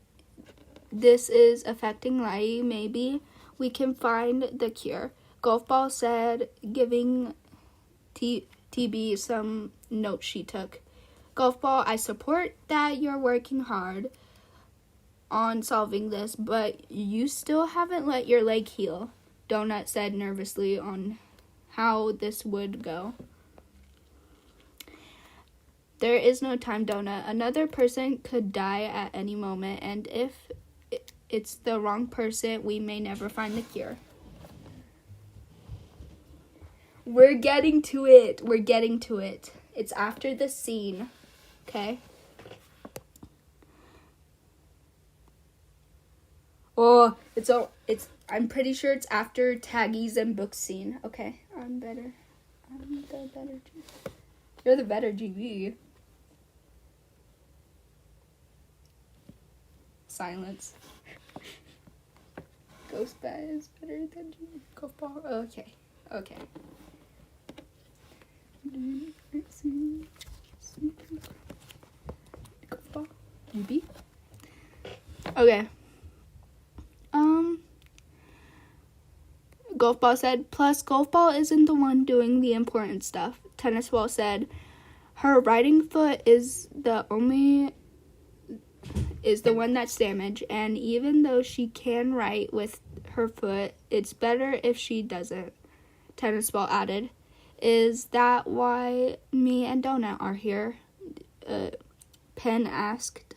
this is affecting Lighty, maybe we can find the cure. Golfball said, giving TB some notes she took. Golfball, I support that you're working hard on solving this, but you still haven't let your leg heal, Donut said nervously on how this would go. There is no time, Donut. Another person could die at any moment, and if it's the wrong person, we may never find the cure. We're getting to it. It's after the scene. Okay. Oh, I'm pretty sure it's after Taggies and Book scene. Okay, I'm the better GB. You're the better GB. Silence. Ghost Bat is better than GB. Golfball. Okay. Golfball. GB. Okay. Golfball said, plus Golfball isn't the one doing the important stuff. Tennis Ball said, her riding foot is the one that's damaged, and even though she can ride with her foot, it's better if she doesn't. Tennis Ball added, is that why me and Donut are here? Pen asked,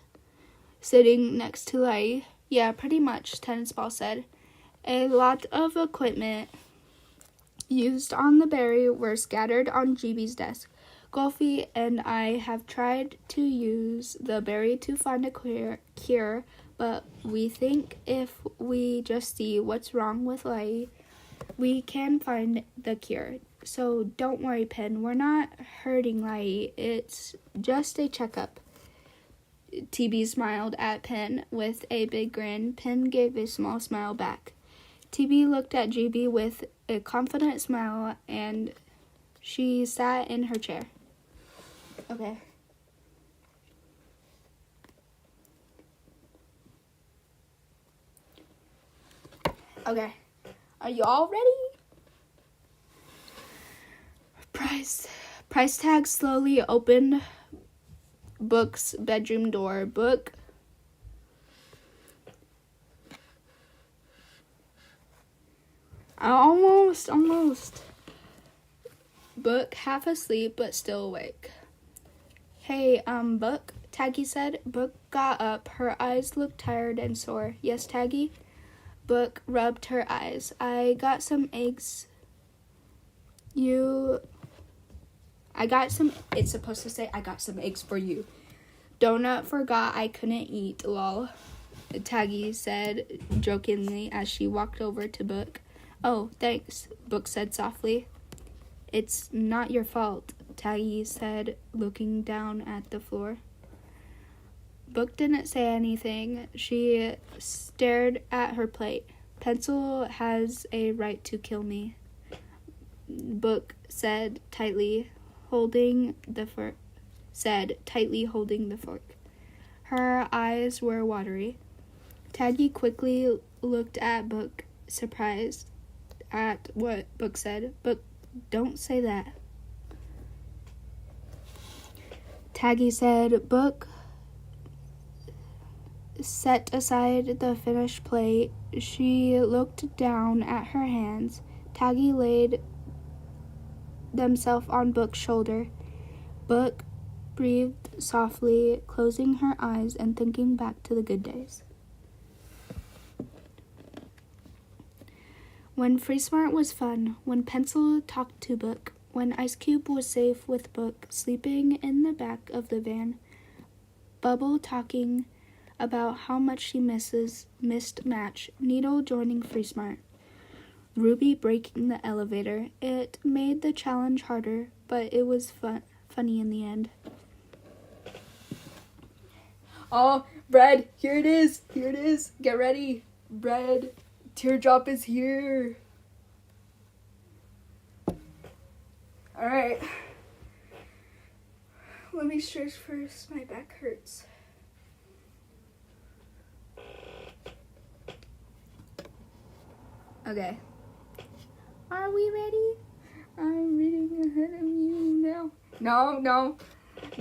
sitting next to Lighty. Yeah, pretty much, Tennis Ball said. A lot of equipment used on the berry were scattered on GB's desk. Golfy and I have tried to use the berry to find a cure, but we think if we just see what's wrong with Lighty, we can find the cure. So don't worry, Pen. We're not hurting Lighty. It's just a checkup. TB smiled at Pen with a big grin. Pen gave a small smile back. TB looked at GB with a confident smile, and she sat in her chair. Okay. Okay. Are you all ready? Price tag slowly opened Book's bedroom door. Book Almost. Book half asleep but still awake. Hey, Book, Taggy said. Book got up. Her eyes looked tired and sore. Yes, Taggy? Book rubbed her eyes. I got some eggs. It's supposed to say, I got some eggs for you. Donut forgot I couldn't eat, lol. Taggy said jokingly as she walked over to Book. Oh, thanks, Book said softly. It's not your fault, Taggy said, looking down at the floor. Book didn't say anything. She stared at her plate. Pencil has a right to kill me, Book said, tightly holding the fork. Her eyes were watery. Taggy quickly looked at Book, surprised at what Book said. Book, don't say that. Taggy said. Book set aside the finished plate. She looked down at her hands. Taggy laid themselves on Book's shoulder. Book breathed softly, closing her eyes and thinking back to the good days. When Free Smart was fun, when Pencil talked to Book, when Ice Cube was safe with Book sleeping in the back of the van, Bubble talking about how much she missed Match, Needle joining Free Smart, Ruby breaking the elevator. It made the challenge harder, but it was funny in the end. Oh, bread, here it is. Get ready. Bread, Teardrop is here. All right. Let me stretch first. My back hurts. Okay. Are we ready? I'm reading ahead of you now. No.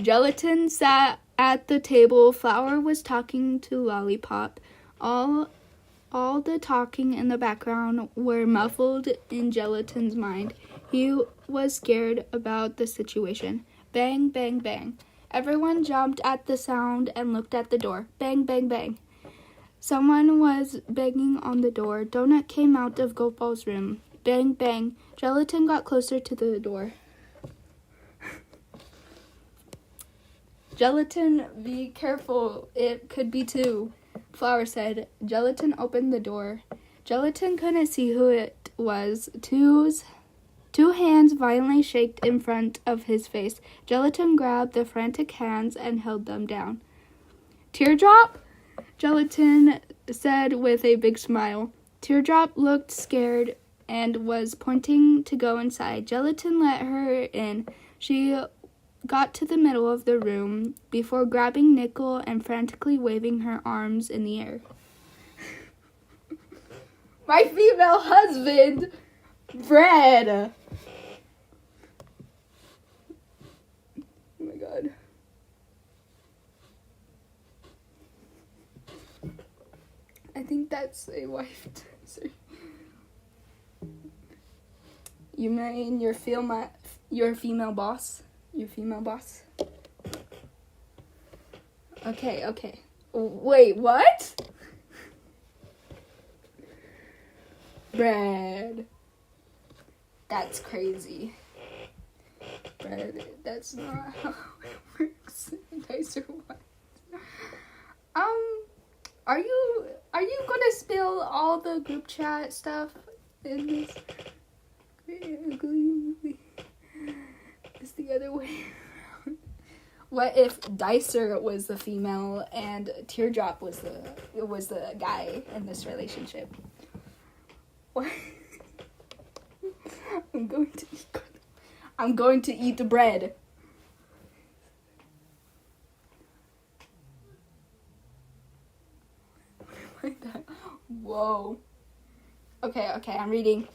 Gelatin sat at the table. Flower was talking to Lollipop. All the talking in the background were muffled in Gelatin's mind. He was scared about the situation. Bang, bang, bang. Everyone jumped at the sound and looked at the door. Bang, bang, bang. Someone was banging on the door. Donut came out of Goldball's room. Bang, bang. Gelatin got closer to the door. Gelatin, be careful. It could be two, Flower said. Gelatin opened the door. Gelatin couldn't see who it was. Two hands violently shaked in front of his face. Gelatin grabbed the frantic hands and held them down. Teardrop? Gelatin said with a big smile. Teardrop looked scared and was pointing to go inside. Gelatin let her in. She got to the middle of the room before grabbing Nickel and frantically waving her arms in the air. My female husband, Bread. Oh my god. I think that's a wife. Sorry. You mean your female boss? Your female boss? Okay. Wait, what? Bread. That's crazy. Bread, that's not how it works. Nicer one. Are you gonna spill all the group chat stuff in this ugly? It's the other way around. What if Dicer was the female and Teardrop was the guy in this relationship? What? I'm going to eat the bread. Like that. Whoa. Okay, I'm reading.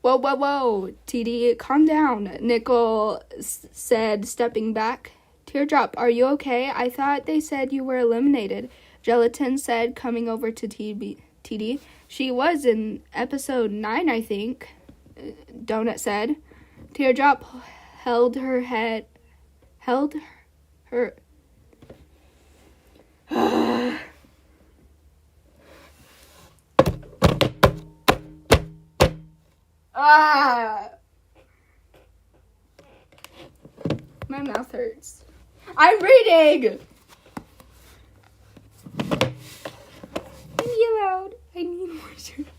Whoa, TD, calm down, Nickel said, stepping back. Teardrop, are you okay? I thought they said you were eliminated, Gelatin said, coming over to TD. She was in episode 9, I think, Donut said. Teardrop held her. My mouth hurts. I'm reading! I'm yelled. I need more sugar.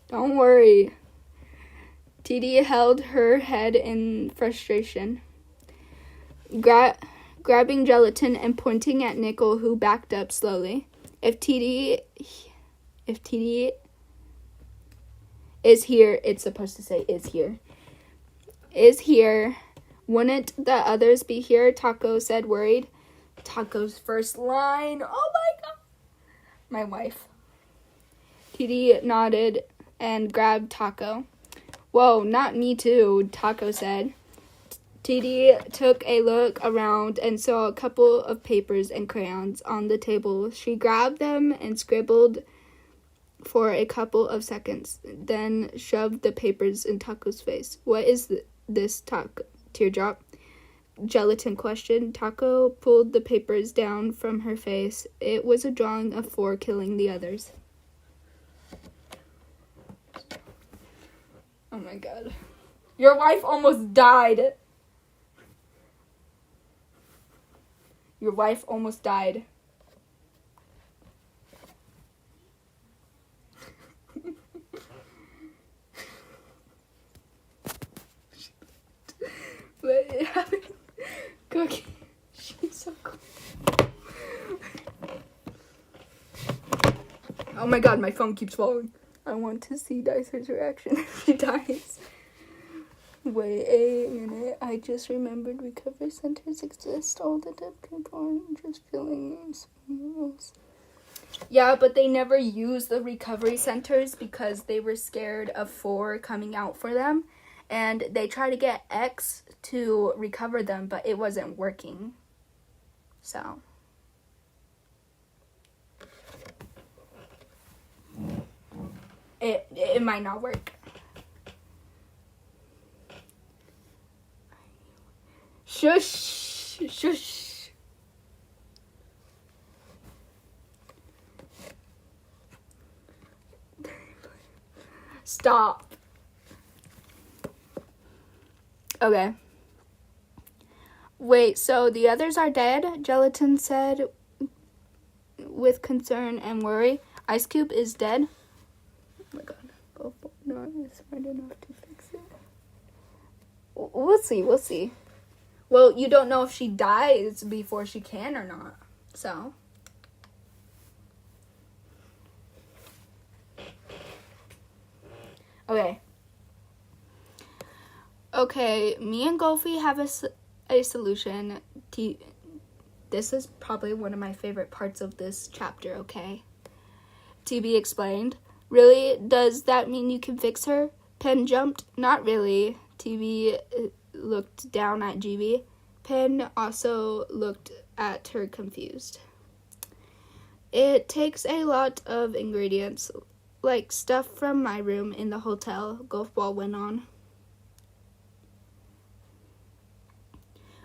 Don't worry. TD held her head in frustration, grabbing gelatin and pointing at Nickel, who backed up slowly. If TD is here, it's supposed to say is here. Is here. Wouldn't the others be here? Taco said, worried. Taco's first line. Oh my god. My wife. TD nodded and grabbed Taco. Whoa, not me too, Taco said. TD took a look around and saw a couple of papers and crayons on the table. She grabbed them and scribbled for a couple of seconds, then shoved the papers in Taco's face. What is this, Taco? Teardrop? Gelatin questioned. Taco pulled the papers down from her face. It was a drawing of 4 killing the others. Oh my god. Your wife almost died. Your wife almost died. What happened? Cookie. She's so cool. Oh my god, my phone keeps falling. I want to see Dicer's reaction if she dies. Wait a minute. I just remembered recovery centers exist. All the dead people are just feeling themselves. Yeah, but they never used the recovery centers because they were scared of 4 coming out for them. And they tried to get X to recover them, but it wasn't working. So. It might not work. Shush. Shush. Stop. Okay. Wait, so the others are dead? Gelatin said with concern and worry. Ice Cube is dead? Oh my god. Not smart enough to fix it. We'll see. Well, you don't know if she dies before she can or not. So. Okay, me and Golfy have a solution. This is probably one of my favorite parts of this chapter, okay? TB explained. Really? Does that mean you can fix her? Pen jumped. Not really. TB looked down at GB. Pen also looked at her confused. It takes a lot of ingredients, like stuff from my room in the hotel, Golfball went on.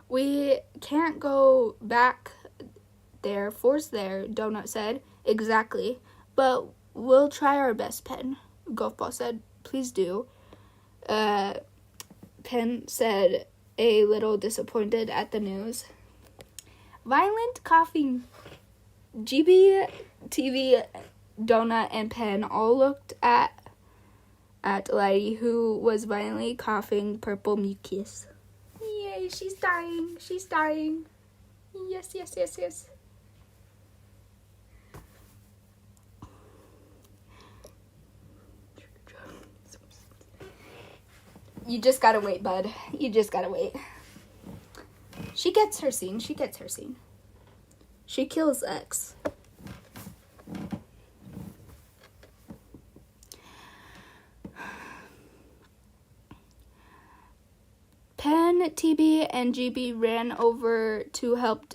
We can't go back there, force there, Donut said. Exactly. But we'll try our best, Pen. Golfball said, please do. Pen said, a little disappointed at the news. Violent coughing. GB, TV, Donut, and Pen all looked at Lady, who was violently coughing purple mucus. Yay, she's dying. Yes. You just gotta wait, bud. You just gotta wait. She gets her scene. She kills X. Pen, TB, and GB ran over to help.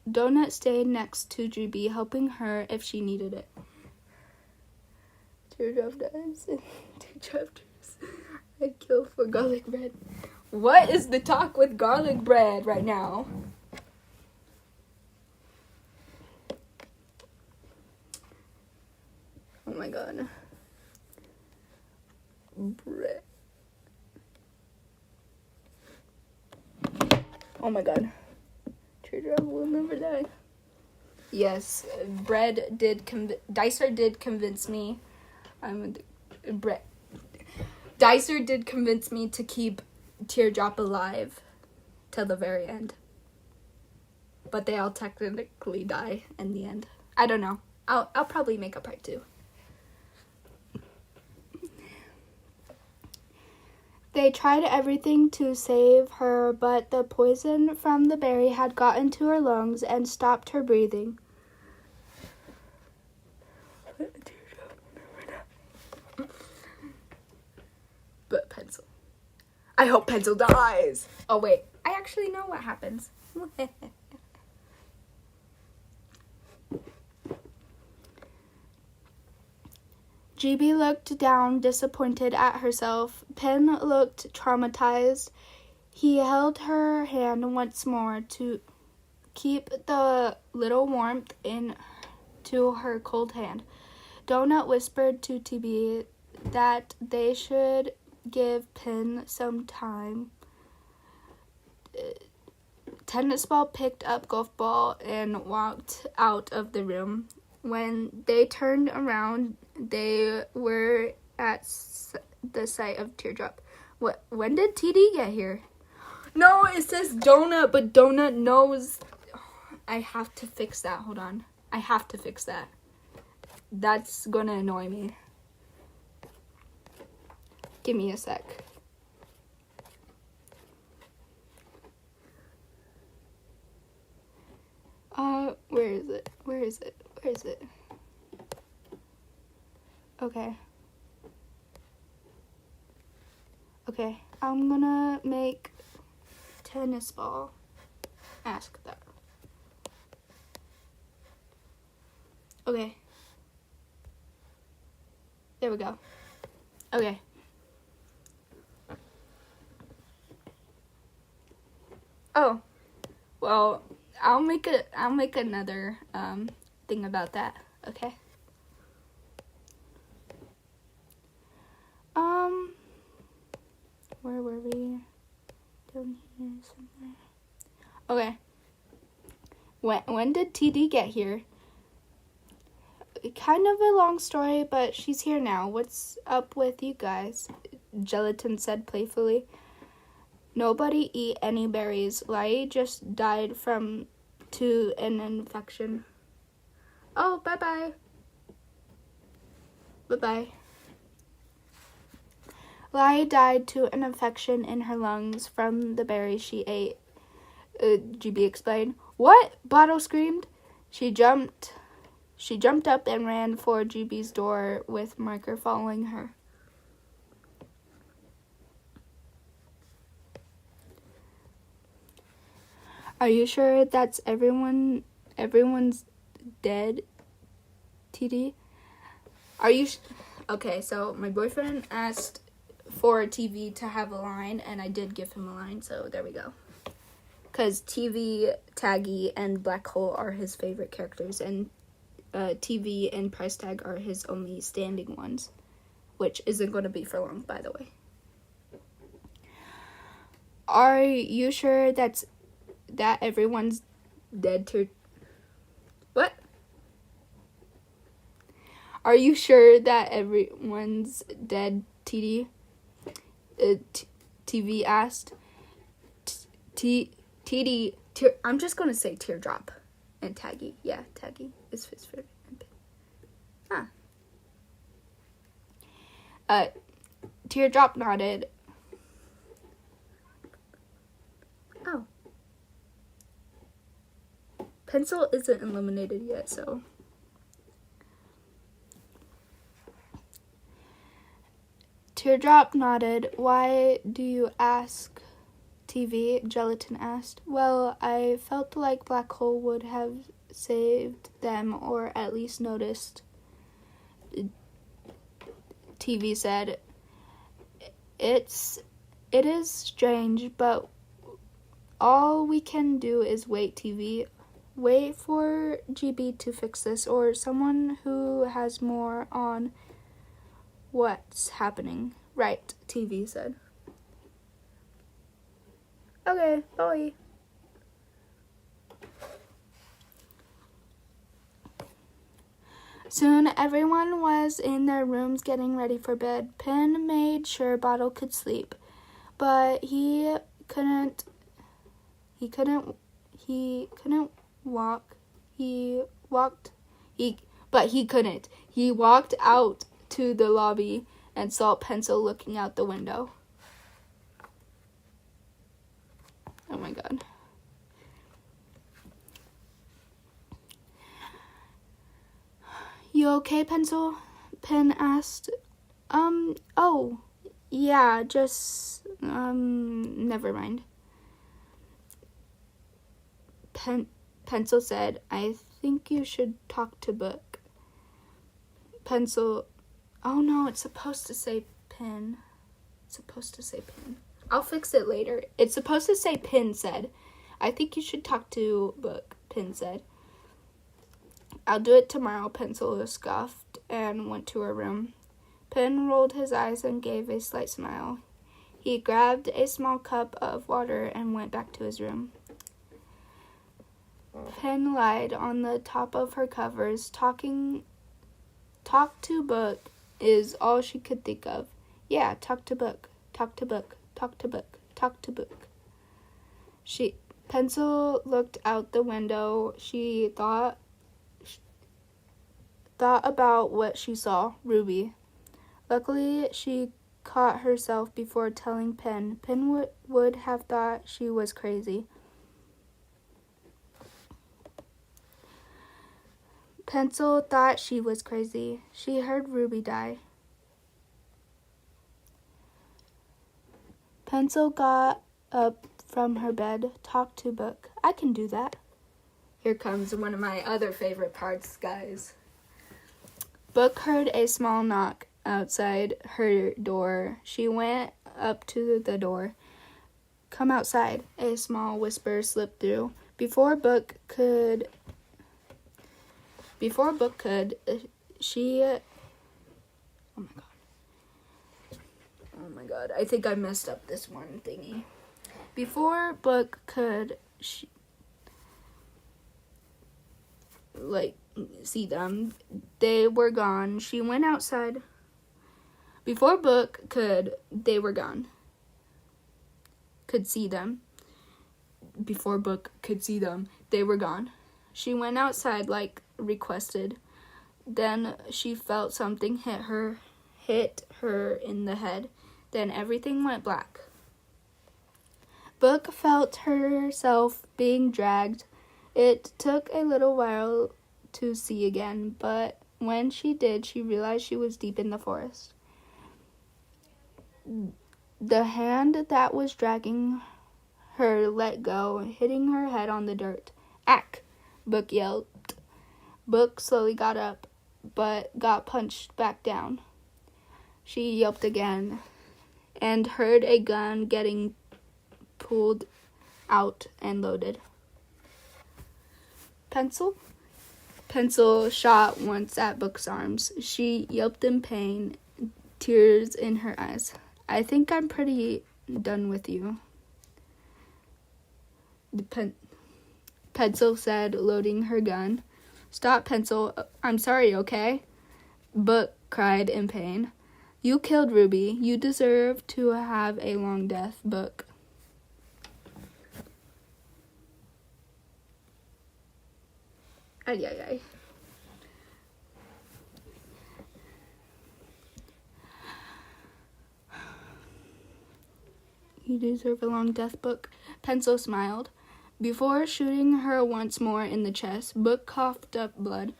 Donut stayed next to GB, helping her if she needed it. Teardrop dies in 2 chapters. I'd kill for garlic bread. What is the talk with garlic bread right now? Oh my god. Brett. Oh my god. Teardrop will never die. Yes, Dicer did convince me. Dicer did convince me to keep Teardrop alive till the very end. But they all technically die in the end. I don't know. I'll probably make a part 2. They tried everything to save her, but the poison from the berry had gotten to her lungs and stopped her breathing. But Pencil. I hope Pencil dies. Oh, wait. I actually know what happens. GB looked down, disappointed at herself. Pen looked traumatized. He held her hand once more to keep the little warmth into her cold hand. Donut whispered to TB that they should give Pen some time. Tennis ball picked up golf ball and walked out of the room. When they turned around, they were at the sight of Teardrop. When did TD get here? No, it says Donut, but Donut knows. I have to fix that. Hold on. I have to fix that. That's gonna annoy me. Give me a sec. Where is it? Where is it? Where is it? Okay. Okay, I'm gonna make tennis ball ask that. Okay. There we go. Okay. Oh. Well, I'll make another thing about that. Okay. Where were we? Down here somewhere. Okay. When did TD get here? Kind of a long story, but she's here now. What's up with you guys? Gelatin said playfully. Nobody eat any berries. Lai just died to an infection. Oh, bye-bye. Bye-bye. Lai died to an infection in her lungs from the berries she ate. GB explained. What? Bottle screamed. She jumped up and ran for GB's door with Marker following her. Are you sure that's everyone's dead, TD? Are you okay, so my boyfriend asked for TV to have a line, and I did give him a line, so there we go. Because TV, Taggy, and Black Hole are his favorite characters, and TV and Price Tag are his only standing ones, which isn't going to be for long, by the way. Are you sure that everyone's dead to... What? Are you sure that everyone's dead, TD? TV asked. TD... I'm just going to say Teardrop and Taggy. Yeah, Taggy is his favorite. Teardrop nodded. Oh. Pencil isn't eliminated yet, so... Teardrop nodded. Why do you ask, TV? Gelatin asked. Well, I felt like Black Hole would have saved them, or at least noticed. TV said. It is strange, but all we can do is wait, TV. Wait for GB to fix this, or someone who has more on what's happening. Right, TV said. Okay, bye. Soon everyone was in their rooms getting ready for bed. Penn made sure Bottle could sleep, but he couldn't walk. He walked out to the lobby and saw Pencil looking out the window. Oh my god. You okay, Pencil? Penn asked. Oh, yeah, just, never mind. Pencil said, I think you should talk to Book. Pencil, oh no, it's supposed to say Penn. I'll fix it later. It's supposed to say Penn said. I think you should talk to Book, Penn said. I'll do it tomorrow, Pencil scoffed and went to her room. Penn rolled his eyes and gave a slight smile. He grabbed a small cup of water and went back to his room. Penn lied on the top of her covers. Talk to Book is all she could think of. Yeah, talk to Book. Pencil looked out the window. She thought about what she saw, Ruby. Luckily, she caught herself before telling Penn. Penn would have thought she was crazy. Pencil thought she was crazy. She heard Ruby die. Pencil got up from her bed. Talk to Book. I can do that. Here comes one of my other favorite parts, guys. Book heard a small knock outside her door. She went up to the door. Come outside. A small whisper slipped through. Before Book could, she... Oh my god. I think I messed up this one thingy. Before Book could, see them, they were gone. She went outside. Before Book could see them. Before Book could see them, they were gone. She went outside like requested. Then she felt something hit her in the head. Then everything went black. Book felt herself being dragged. It took a little while to see again, but when she did, she realized she was deep in the forest. The hand that was dragging her let go, hitting her head on the dirt. Ack! Book yelled. Book slowly got up, but got punched back down. She yelped again and heard a gun getting pulled out and loaded. Pencil shot once at Book's arms. She yelped in pain, tears in her eyes. I think I'm pretty done with you. Pencil said, loading her gun. Stop, Pencil. I'm sorry, okay? Book cried in pain. You killed Ruby. You deserve to have a long death, Book. Ay, ay, ay. You deserve a long death, Book. Pencil smiled. Before shooting her once more in the chest, Book coughed up blood.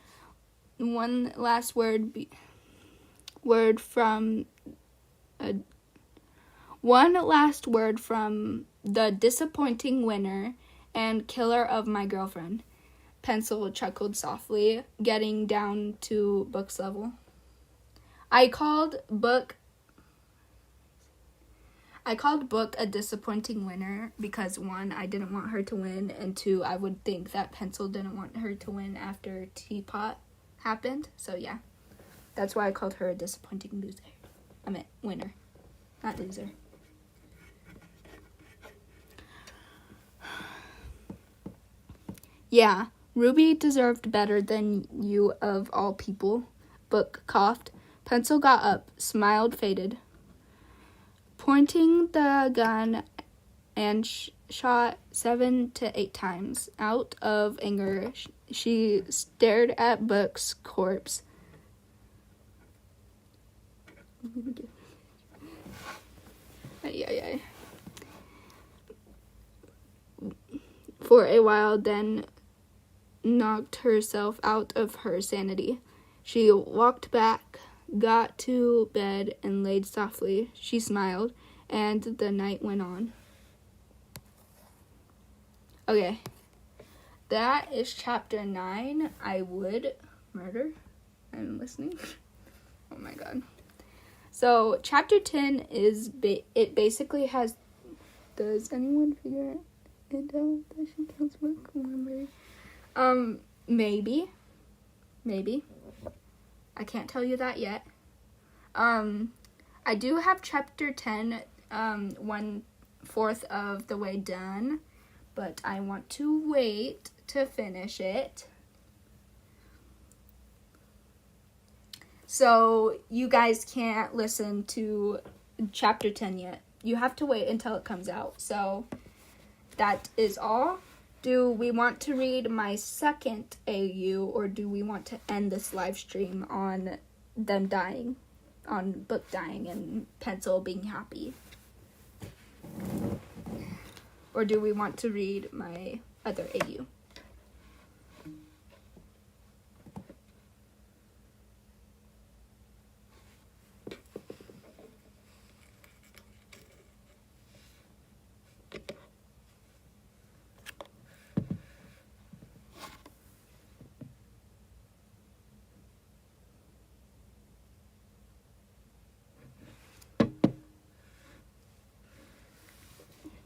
One last word from the disappointing winner and killer of my girlfriend. Pencil chuckled softly, getting down to Book's level. I called Book I called Book a disappointing winner because 1, I didn't want her to win, and 2, I would think that Pencil didn't want her to win after Teapot happened. So yeah, that's why I called her a disappointing loser. I meant winner, not loser. Yeah, Ruby deserved better than you of all people. Book coughed. Pencil got up, smiled, faded, pointing the gun and shot 7 to 8 times. Out of anger, she stared at Book's corpse. For a while, then knocked herself out of her sanity. She walked back, got to bed, and laid softly. She smiled, and the night went on. Okay, that is chapter 9. I would murder. I'm listening. Oh my god. So chapter 10 is it basically has. Does anyone figure it out that she kills Book? Maybe. I can't tell you that yet. I do have chapter 10 1/4 of the way done, but I want to wait to finish it. So you guys can't listen to chapter 10 yet. You have to wait until it comes out. So that is all. Do we want to read my second AU, or do we want to end this live stream on them dying, on Book dying and Pencil being happy? Or do we want to read my other AU?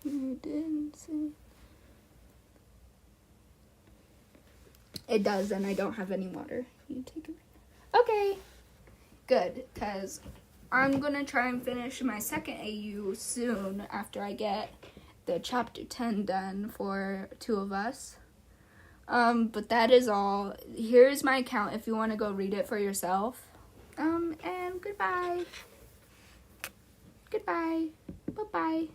You didn't say. It does, and I don't have any water. You take it. Okay. Good, because I'm going to try and finish my second AU soon after I get the chapter 10 done for 2 of us. But that is all. Here's my account if you want to go read it for yourself. And goodbye. Goodbye. Bye-bye.